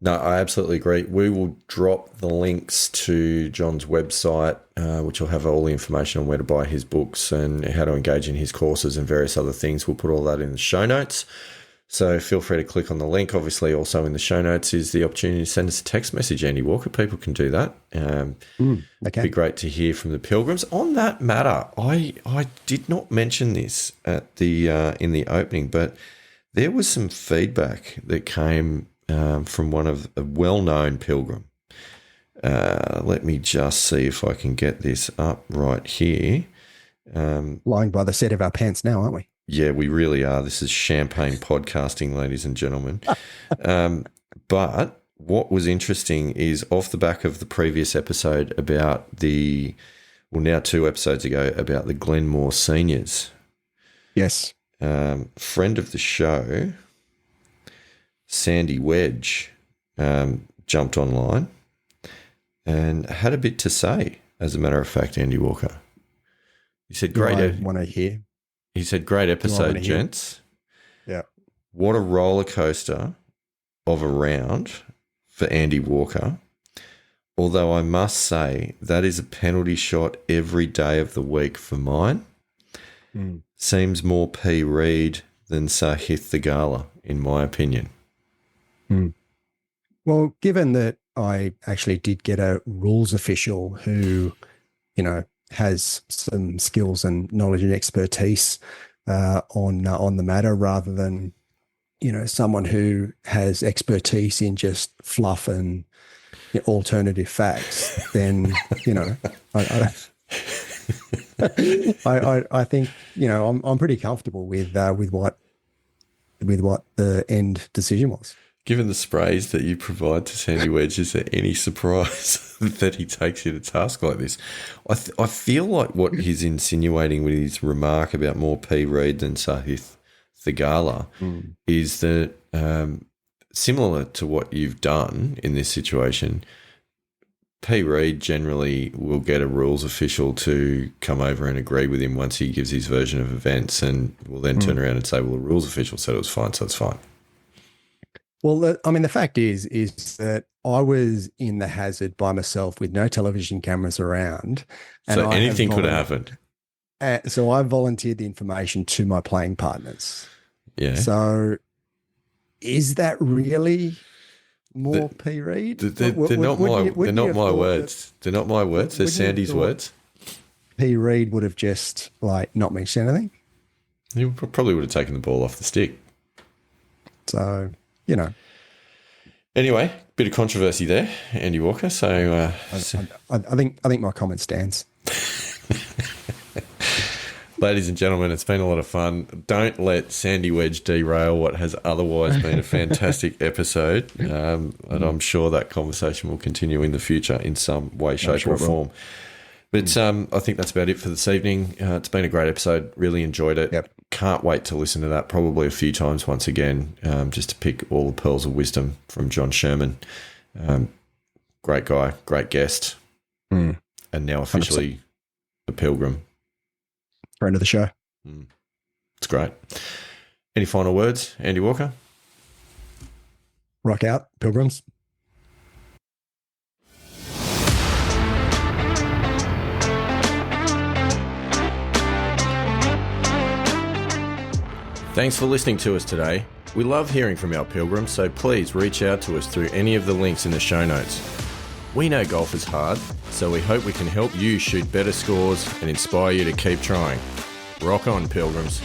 No, I absolutely agree. We will drop the links to Jon's website, which will have all the information on where to buy his books and how to engage in his courses and various other things. We'll put all that in the show notes. So feel free to click on the link. Obviously, also in the show notes is the opportunity to send us a text message, Andy Walker. People can do that. Okay. It'd be great to hear from the pilgrims. On that matter, I did not mention this at the in the opening, but there was some feedback that came from one of a well-known pilgrim. Let me just see if I can get this up right here. Lying by the seat of our pants now, aren't we? Yeah, we really are. This is champagne podcasting, ladies and gentlemen. But what was interesting is off the back of the previous episode about now 2 episodes ago, about the Glenmore seniors. Yes. Friend of the show, Sandy Wedge, jumped online and had a bit to say, as a matter of fact, Andy Walker. He said, I want to hear. He said, great episode, gents. Yeah. What a roller coaster of a round for Andy Walker. Although I must say that is a penalty shot every day of the week for mine. Seems more P. Reid than Sahith Theegala, in my opinion. Well, given that I actually did get a rules official who, has some skills and knowledge and expertise on the matter, rather than someone who has expertise in just fluff and alternative facts, then I think I'm pretty comfortable with what the end decision was. Given the sprays that you provide to Sandy Wedge, is there any surprise that he takes you to task like this? I feel like what he's insinuating with his remark about more P. Reid than Sahith Theegala is that similar to what you've done in this situation, P. Reid generally will get a rules official to come over and agree with him once he gives his version of events, and will then turn around and say, well, the rules official said it was fine, so it's fine. Well, the fact is that I was in the hazard by myself with no television cameras around. So anything could have happened. So I volunteered the information to my playing partners. Yeah. So is that really more P. Reid? They're not my words. They're not my words. They're Sandy's words. P. Reid would have just not mentioned anything. He probably would have taken the ball off the stick. So, Anyway, bit of controversy there, Andy Walker. So I think my comment stands. Ladies and gentlemen, it's been a lot of fun. Don't let Sandy Wedge derail what has otherwise been a fantastic episode. And I'm sure that conversation will continue in the future in some way, shape, or form. But I think that's about it for this evening. It's been a great episode. Really enjoyed it. Yep. Can't wait to listen to that probably a few times once again, just to pick all the pearls of wisdom from Jon Sherman. Great guy, great guest, and now officially 100%. A pilgrim. Friend of the show. It's great. Any final words, Andy Walker? Rock out, pilgrims. Thanks for listening to us today. We love hearing from our pilgrims, so please reach out to us through any of the links in the show notes. We know golf is hard, so we hope we can help you shoot better scores and inspire you to keep trying. Rock on, pilgrims.